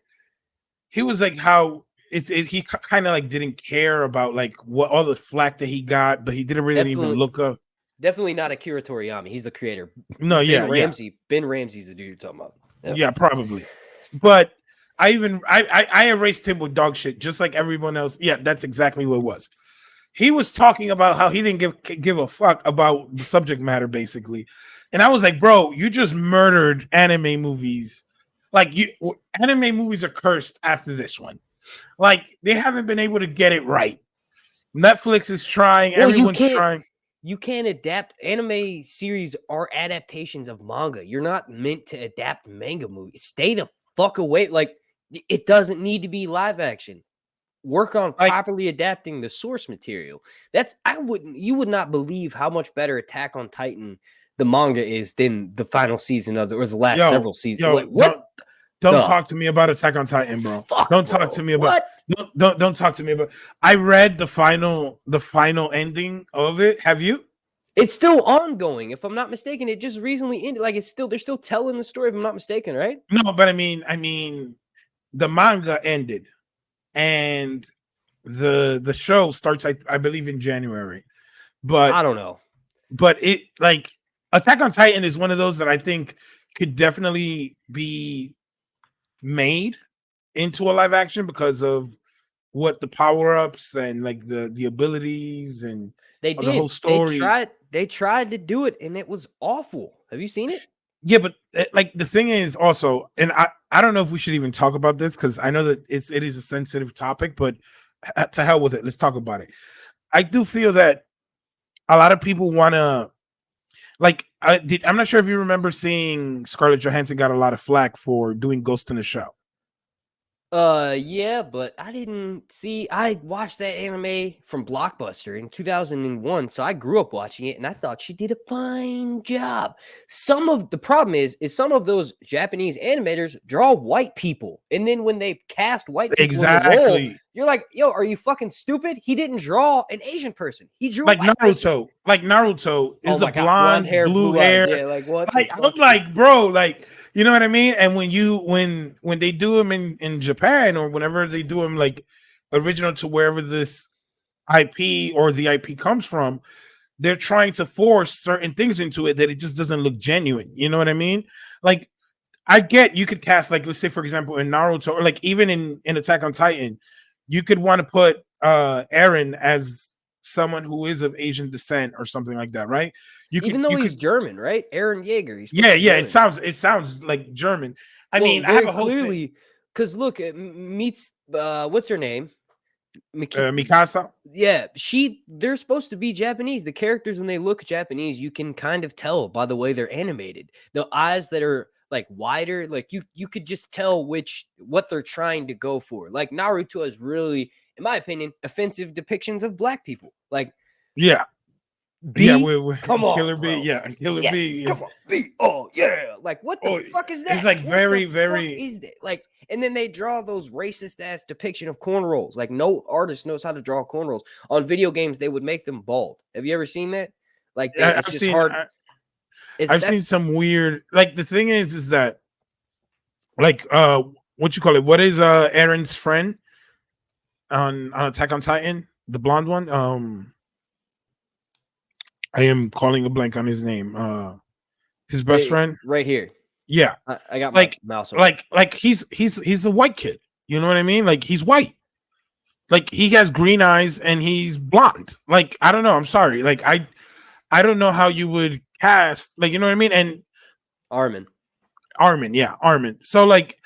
he was like how he kind of like didn't care about like what all the flack that he got, but he didn't really even Definitely- look up. definitely not Akira Toriyama. He's the creator. No, Ben yeah, Ramsey. Ben Ramsey's the dude you're talking about. yeah, probably. But I erased him with dog shit, just like everyone else. Yeah, that's exactly what it was. He was talking about how he didn't give a fuck about the subject matter, basically. And I was like, bro, you just murdered anime movies. Like anime movies are cursed after this one. Like they haven't been able to get it right. Netflix is trying, Well, everyone's trying. You can't adapt. Anime series are adaptations of manga. You're not meant to adapt manga movies. Stay the fuck away. Like, it doesn't need to be live action. Work on properly adapting the source material. You would not believe how much better Attack on Titan the manga is than the final season of the last several seasons. Like, what? Don't talk to me about Attack on Titan, bro. Don't talk to me about don't talk to me about. I read the final ending of it. Have you? It's still ongoing, if I'm not mistaken. It just recently ended. Like they're still telling the story, if I'm not mistaken, right? No, but I mean, the manga ended, and the show starts, I believe, in January. But I don't know. But it like Attack on Titan is one of those that I think could definitely be made into a live action because of what the power-ups and like the abilities and the whole story. They tried to do it and it was awful. Have you seen it? Yeah, but like the thing is also, and I don't know if we should even talk about this because I know that it is a sensitive topic, but to hell with it. Let's talk about it. I do feel that a lot of people want to like I'm not sure if you remember seeing Scarlett Johansson got a lot of flack for doing Ghost in the Shell. Yeah, but I watched that anime from Blockbuster in 2001, so I grew up watching it and I thought she did a fine job. The problem is some of those Japanese animators draw white people, and then when they cast white people in the role, you're like, yo, are you fucking stupid? He didn't draw an Asian person. He drew like Naruto. Like Naruto is a blonde hair, blue hair. Yeah, like what? I'm like, bro, like, you know what I mean? And when they do them in Japan or whenever they do them like original to wherever this IP or the IP comes from, they're trying to force certain things into it that it just doesn't look genuine. You know what I mean? Like, I get you could cast, like, let's say, for example, in Naruto or like even in Attack on Titan, you could want to put Eren as someone who is of Asian descent or something like that, right? Even though he's German, right? Eren Yeager. Yeah. It sounds like German. I mean, I have a whole clearly because look, it meets what's her name? Mikasa. Yeah, they're supposed to be Japanese. The characters, when they look Japanese, you can kind of tell by the way they're animated. The eyes that are like wider, like you could just tell what they're trying to go for. Like Naruto is really, in my opinion, offensive depictions of black people. Like, yeah. We're come on, Killer B. Bro. Yeah, Killer yes, B. Come on, B. Oh yeah, like what the fuck is that? It's like what very, very. Is that like? And then they draw those racist ass depiction of cornrows. Like no artist knows how to draw cornrows. On video games, they would make them bald. Have you ever seen that? Like it's just hard. I've seen some weird. Like the thing is that, like, what you call it? What is Eren's friend on Attack on Titan? The blonde one. I am calling a blank on his name. His best friend, right here. Yeah, I got my mouse. Like he's a white kid. You know what I mean? Like he's white. Like he has green eyes and he's blonde. Like I don't know. I'm sorry. Like I don't know how you would cast. Like you know what I mean? And Armin. Yeah, Armin. So like,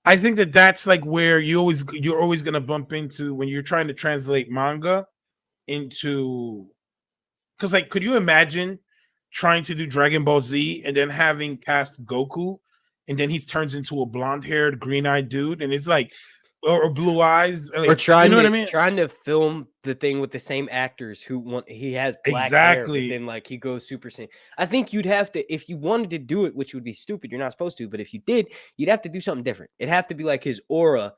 I think that's like where you're always gonna bump into when you're trying to translate manga into. Because, like, could you imagine trying to do Dragon Ball Z and then having cast Goku and then he turns into a blonde-haired, green-eyed dude and it's like, or blue eyes? Like, or trying you know what I mean? Trying to film the thing with the same actors he has black hair, but then, like, he goes Super Saiyan. I think you'd have to, if you wanted to do it, which would be stupid, you're not supposed to, but if you did, you'd have to do something different. It'd have to be like his aura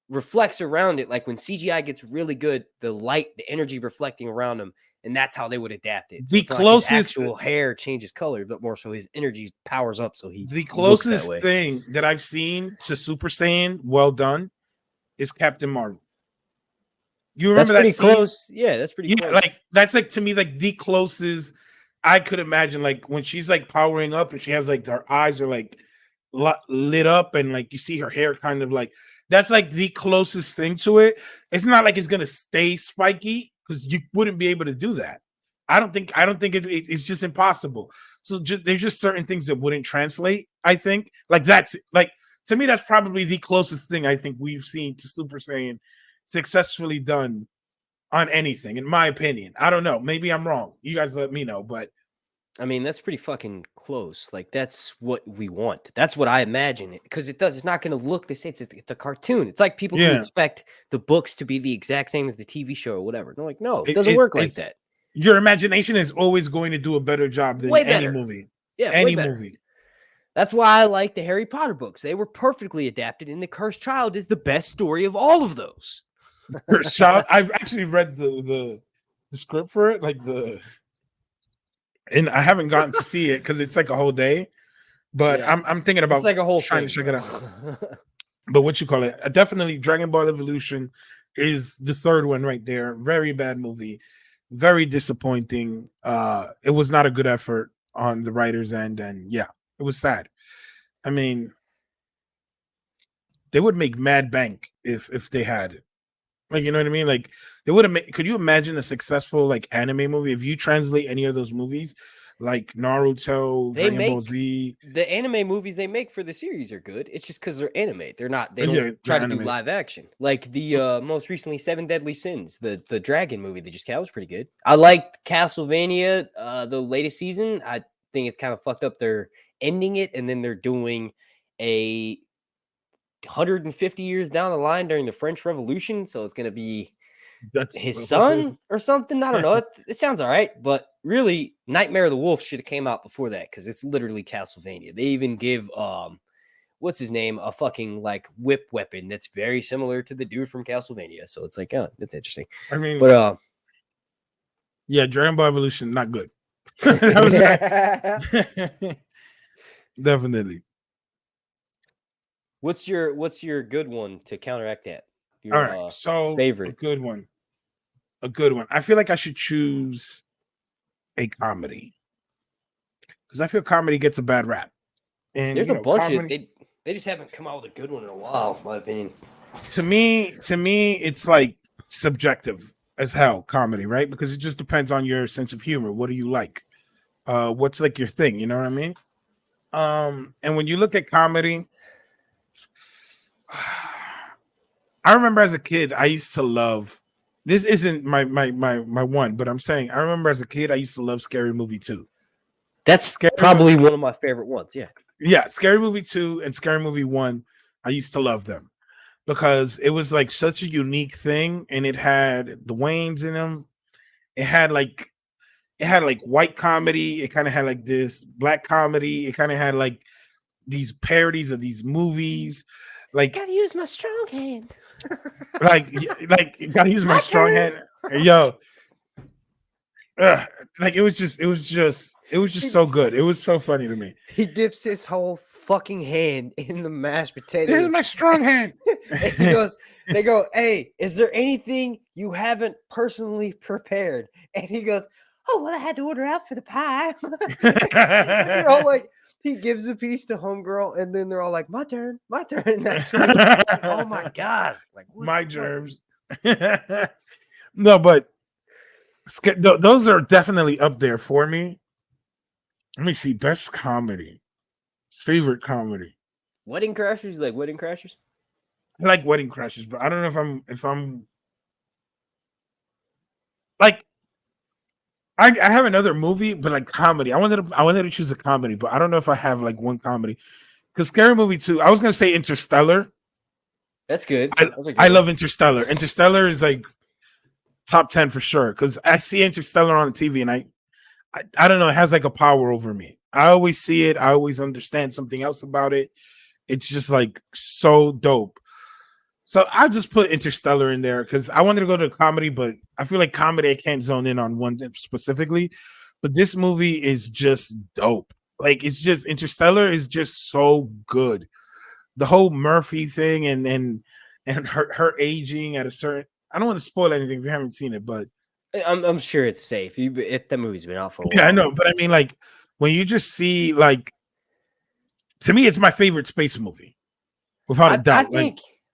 reflects around it. Like when CGI gets really good, the light, the energy reflecting around him, and that's how they would adapt it. So the closest like his actual hair changes color, but more so his energy powers up. So the closest thing that I've seen to Super Saiyan well done is Captain Marvel. You remember that's that scene? Close? Yeah, that's pretty close. Like that's like to me like the closest I could imagine. Like when she's like powering up and she has like her eyes are like lit up, and like you see her hair kind of like that's like the closest thing to it. It's not like it's gonna stay spiky because you wouldn't be able to do that. I don't think it's just impossible. So there's just certain things that wouldn't translate. I think like that's like to me that's probably the closest thing I think we've seen to Super Saiyan successfully done on anything, in my opinion. I don't know. Maybe I'm wrong. You guys let me know, but I mean, that's pretty fucking close. Like, that's what we want. That's what I imagine it because it does. It's not going to look the same. It's a cartoon. It's like people who yeah, expect the books to be the exact same as the TV show or whatever. They're like, no, it doesn't work like that. Your imagination is always going to do a better job than Way any better. movie. Yeah, Any way better. movie. That's why I like the Harry Potter books. They were perfectly adapted, and The Cursed Child is the best story of all of those. Cursed Child. I've actually read the script for it, and I haven't gotten to see it because it's like a whole day. But Yeah. I'm thinking about It's like a whole trying thing. to check it out. But what you call it? Definitely Dragon Ball Evolution is the third one right there. Very bad movie. Very disappointing. It was not a good effort on the writer's end, and yeah, it was sad. I mean, they would make mad bank if they had it. Like, you know what I mean? Like they would have made, could you imagine a successful like anime movie if you translate any of those movies like Naruto, Dragon Ball Z? The anime movies they make for the series are good. It's just because they're anime. They don't Yeah, try to anime. do live action. Like the most recently Seven Deadly Sins, the dragon movie they just came out was pretty good. I liked Castlevania, the latest season. I think it's kind of fucked up. They're ending it and then they're doing a 150 years down the line during the French Revolution. So it's gonna be That's his son or something. I don't know. It sounds all right, but really, Nightmare of the Wolf should have came out before that because it's literally Castlevania. They even give what's his name a fucking like whip weapon that's very similar to the dude from Castlevania. So it's like, oh, that's interesting. I mean, But yeah, Dragon Ball Evolution not good. That was definitely. what's your good one to counteract that? Your, All right, so favorite. a good one. A good one. I feel like I should choose a comedy because I feel comedy gets a bad rap. And There's a bunch comedy, of they just haven't come out with a good one in a while, in my opinion. to me, it's like subjective as hell, comedy, right? Because it just depends on your sense of humor. What do you like? What's like your thing? You know what I mean? And when you look at comedy, I remember as a kid, I used to love. This isn't my one, but I'm saying I remember as a kid, I used to love Scary Movie 2. That's Scary probably Movie one of my favorite ones. Yeah. Yeah, Scary Movie 2 and Scary Movie 1, I used to love them because it was like such a unique thing, and it had the Waynes in them. It had like white comedy, it kind of had like this black comedy, it kind of had like these parodies of these movies. Like Gotta use my strong hand. like gotta use my strong hand. Yo. Like it was just so good. It was so funny to me. He dips his whole fucking hand in the mashed potatoes. This is my strong hand. And they go, hey, is there anything you haven't personally prepared? And he goes, oh, well, I had to order out for the pie. They're all like, he gives a piece to homegirl, and then they're all like, my turn. That's oh my God. Like my germs. No, but those are definitely up there for me. Let me see. Best comedy. Favorite comedy. Wedding Crashers? You like Wedding Crashers? I like Wedding Crashers, but I don't know if I'm like I have another movie, but like comedy. I wanted to choose a comedy, but I don't know if I have like one comedy. Because Scary Movie 2, I was gonna say Interstellar. That's good. I love Interstellar. Interstellar is like top 10 for sure. Because I see Interstellar on the TV, and I don't know, it has like a power over me. I always see it. I always understand something else about it. It's just like so dope. So I just put Interstellar in there because I wanted to go to comedy, but I feel like comedy I can't zone in on one specifically. But this movie is just dope. Like it's just Interstellar is just so good. The whole Murphy thing and her aging at a certain. I don't want to spoil anything if you haven't seen it, but I'm sure it's safe. If that movie's been out for a while. Yeah, I know, but I mean, like when you just see like To me, it's my favorite space movie, without a doubt.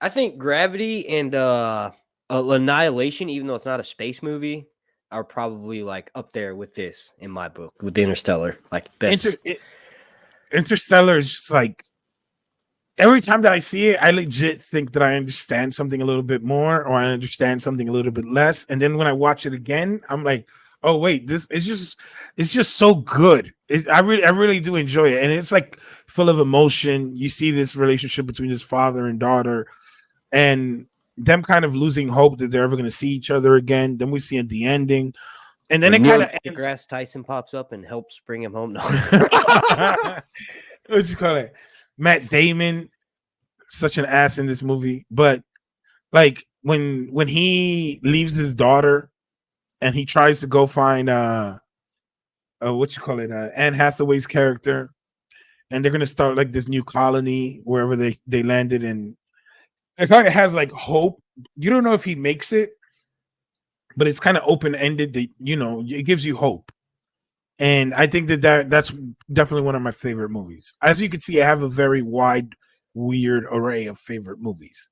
I think Gravity and Annihilation, even though it's not a space movie, are probably like up there with this in my book, with Interstellar. Like best. Interstellar is just like, every time that I see it, I legit think that I understand something a little bit more, or I understand something a little bit less. And then when I watch it again, I'm like, oh wait, this it's just so good. I really do enjoy it, and it's like full of emotion. You see this relationship between his father and daughter, and them kind of losing hope that they're ever going to see each other again. Then we see at the ending, and then When it kind Neil of ends. deGrasse Tyson pops up and helps bring him home. No. What you call it? Matt Damon, such an ass in this movie. But like when he leaves his daughter and he tries to go find what you call it, Anne Hathaway's character, and they're gonna start like this new colony wherever they landed, and it kind of has like hope. You don't know if he makes it, but it's kind of open-ended. That, you know, it gives you hope. And I think that's definitely one of my favorite movies. As you can see, I have a very wide, weird array of favorite movies.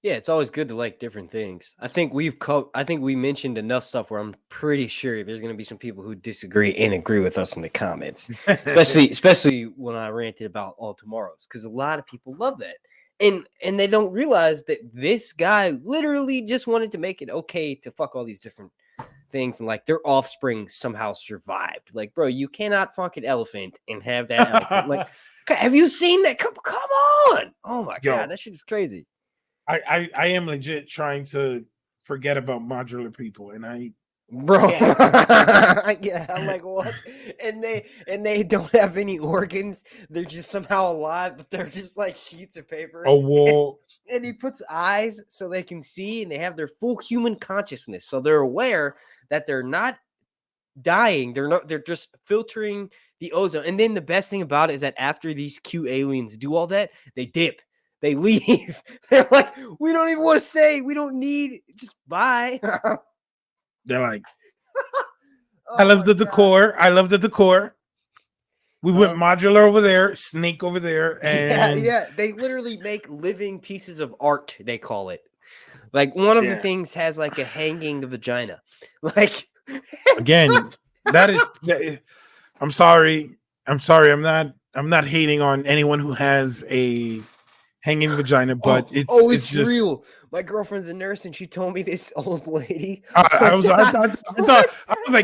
Yeah, it's always good to like different things. I think we mentioned enough stuff where I'm pretty sure there's going to be some people who disagree and agree with us in the comments. Especially when I ranted about All Tomorrows, because a lot of people love that. And they don't realize that this guy literally just wanted to make it okay to fuck all these different things, and like their offspring somehow survived. Like, bro, you cannot fuck an elephant and have that elephant. Like, have you seen that? Come on! Oh my god, that shit is crazy. I am legit trying to forget about modular people, and bro, yeah, I'm like, what? And they don't have any organs. They're just somehow alive, but they're just like sheets of paper. A wall. And he puts eyes so they can see, and they have their full human consciousness, so they're aware that they're not dying. They're just filtering the ozone. And then the best thing about it is that after these cute aliens do all that, they dip. They leave. They're like, we don't even want to stay. We don't need, just bye. They're like, I love the decor. I love the decor. We went modular over there, snake over there, and yeah. They literally make living pieces of art, they call it. Like one of the things has like a hanging vagina. Like again, that is I'm sorry. I'm not hating on anyone who has a hanging vagina, but it's just real. My girlfriend's a nurse, and she told me this old lady. I was like,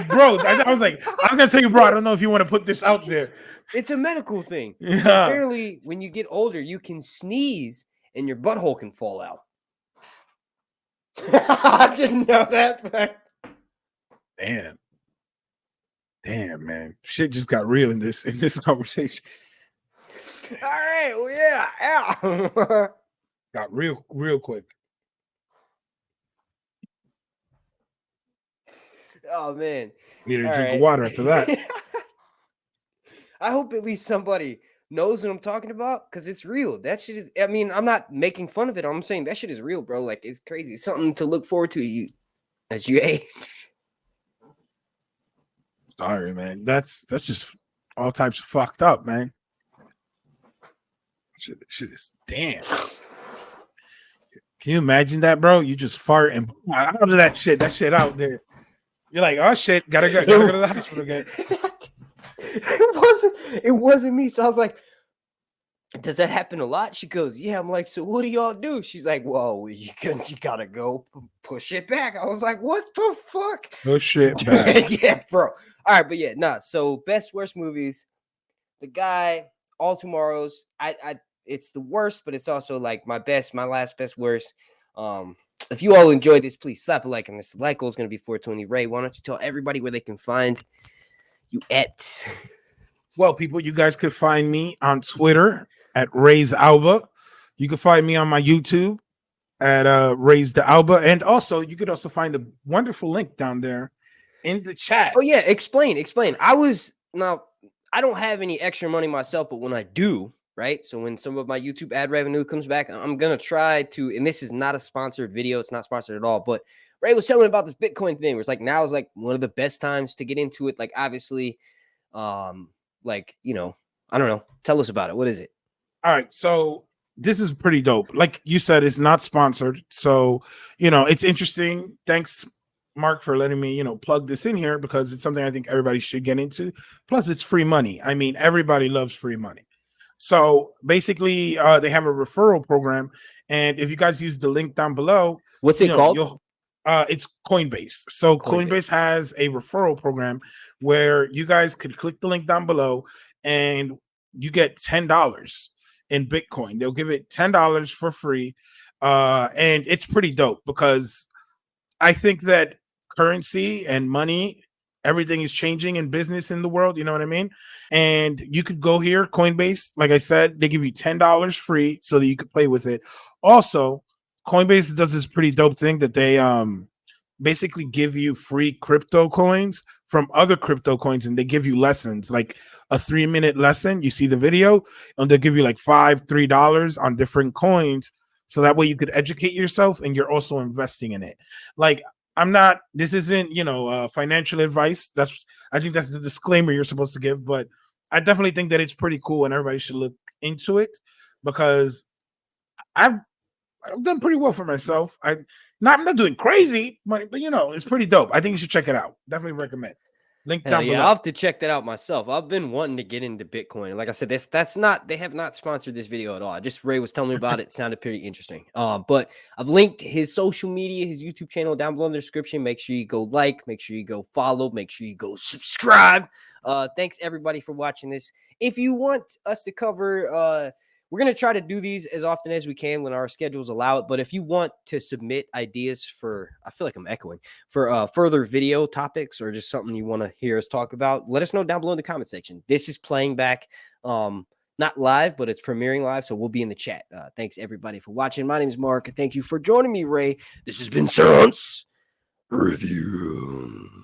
bro, I was gonna tell you, bro, I don't know if you want to put this out there. It's a medical thing. Yeah. So apparently, when you get older, you can sneeze and your butthole can fall out. I didn't know that, but damn, man, shit just got real in this conversation. All right, well, yeah. Got real quick. Oh man, need a drink of water after that. I hope at least somebody knows what I'm talking about, because it's real. That shit is, I mean, I'm not making fun of it. I'm saying that shit is real, bro. Like, it's crazy. It's something to look forward to as you age. Sorry, man. That's just all types of fucked up, man. Shit is damn. Can you imagine that, bro? You just fart and out of that shit out there. You're like, oh shit, gotta go to the hospital again. It wasn't me. So I was like, does that happen a lot? She goes, yeah. I'm like, so what do y'all do? She's like, whoa, you gotta go push it back. I was like, what the fuck? Push it back. Yeah, bro. All right, but yeah, so best worst movies. The Guy, All Tomorrows. It's the worst, but it's also like my last best worst. If you all enjoyed this, please slap a like on this. The like goal is going to be 420. Ray, why don't you tell everybody where they can find you at? Well, people, you guys could find me on Twitter at Ray's Alba. You can find me on my YouTube at Ray's the Alba, and also you could also find a wonderful link down there in the chat. Oh yeah, explain. I don't have any extra money myself, but when I do, right? So when some of my YouTube ad revenue comes back, I'm going to try to, and this is not a sponsored video. It's not sponsored at all, but Ray was telling me about this Bitcoin thing where it's like, now is like one of the best times to get into it. Like, obviously, like, you know, I don't know. Tell us about it. What is it? All right, so this is pretty dope. Like you said, it's not sponsored, so it's interesting. Thanks, Mark, for letting me plug this in here because it's something I think everybody should get into. Plus, it's free money. I mean, everybody loves free money. So basically, they have a referral program, and if you guys use the link down below, what's it called? It's Coinbase. So Coinbase has a referral program where you guys could click the link down below, and you get $10 in Bitcoin. They'll give it $10 for free, and it's pretty dope because I think that currency and money, everything is changing in business in the world. You know what I mean? And you could go here, Coinbase. Like I said, they give you $10 free so that you could play with it. Also, Coinbase does this pretty dope thing that they basically give you free crypto coins from other crypto coins, and they give you lessons, like a 3-minute lesson. You see the video, and they'll give you like $3 on different coins. So that way you could educate yourself and you're also investing in it. Like, this isn't, financial advice. I think that's the disclaimer you're supposed to give, but I definitely think that it's pretty cool and everybody should look into it because I've done pretty well for myself. I'm not doing crazy, but it's pretty dope. I think you should check it out. Definitely recommend. Link down below. I'll have to check that out myself. I've been wanting to get into Bitcoin. Like I said, they have not sponsored this video at all. Ray was telling me about it. It sounded pretty interesting. But I've linked his social media, his YouTube channel down below in the description. Make sure you go like, make sure you go follow, make sure you go subscribe. Thanks everybody for watching this. If you want us to cover we're going to try to do these as often as we can when our schedules allow it. But if you want to submit ideas I feel like I'm echoing, for further video topics or just something you want to hear us talk about, let us know down below in the comment section. This is playing back, not live, but it's premiering live. So we'll be in the chat. Thanks everybody for watching. My name is Mark. Thank you for joining me, Ray. This has been Sans Review.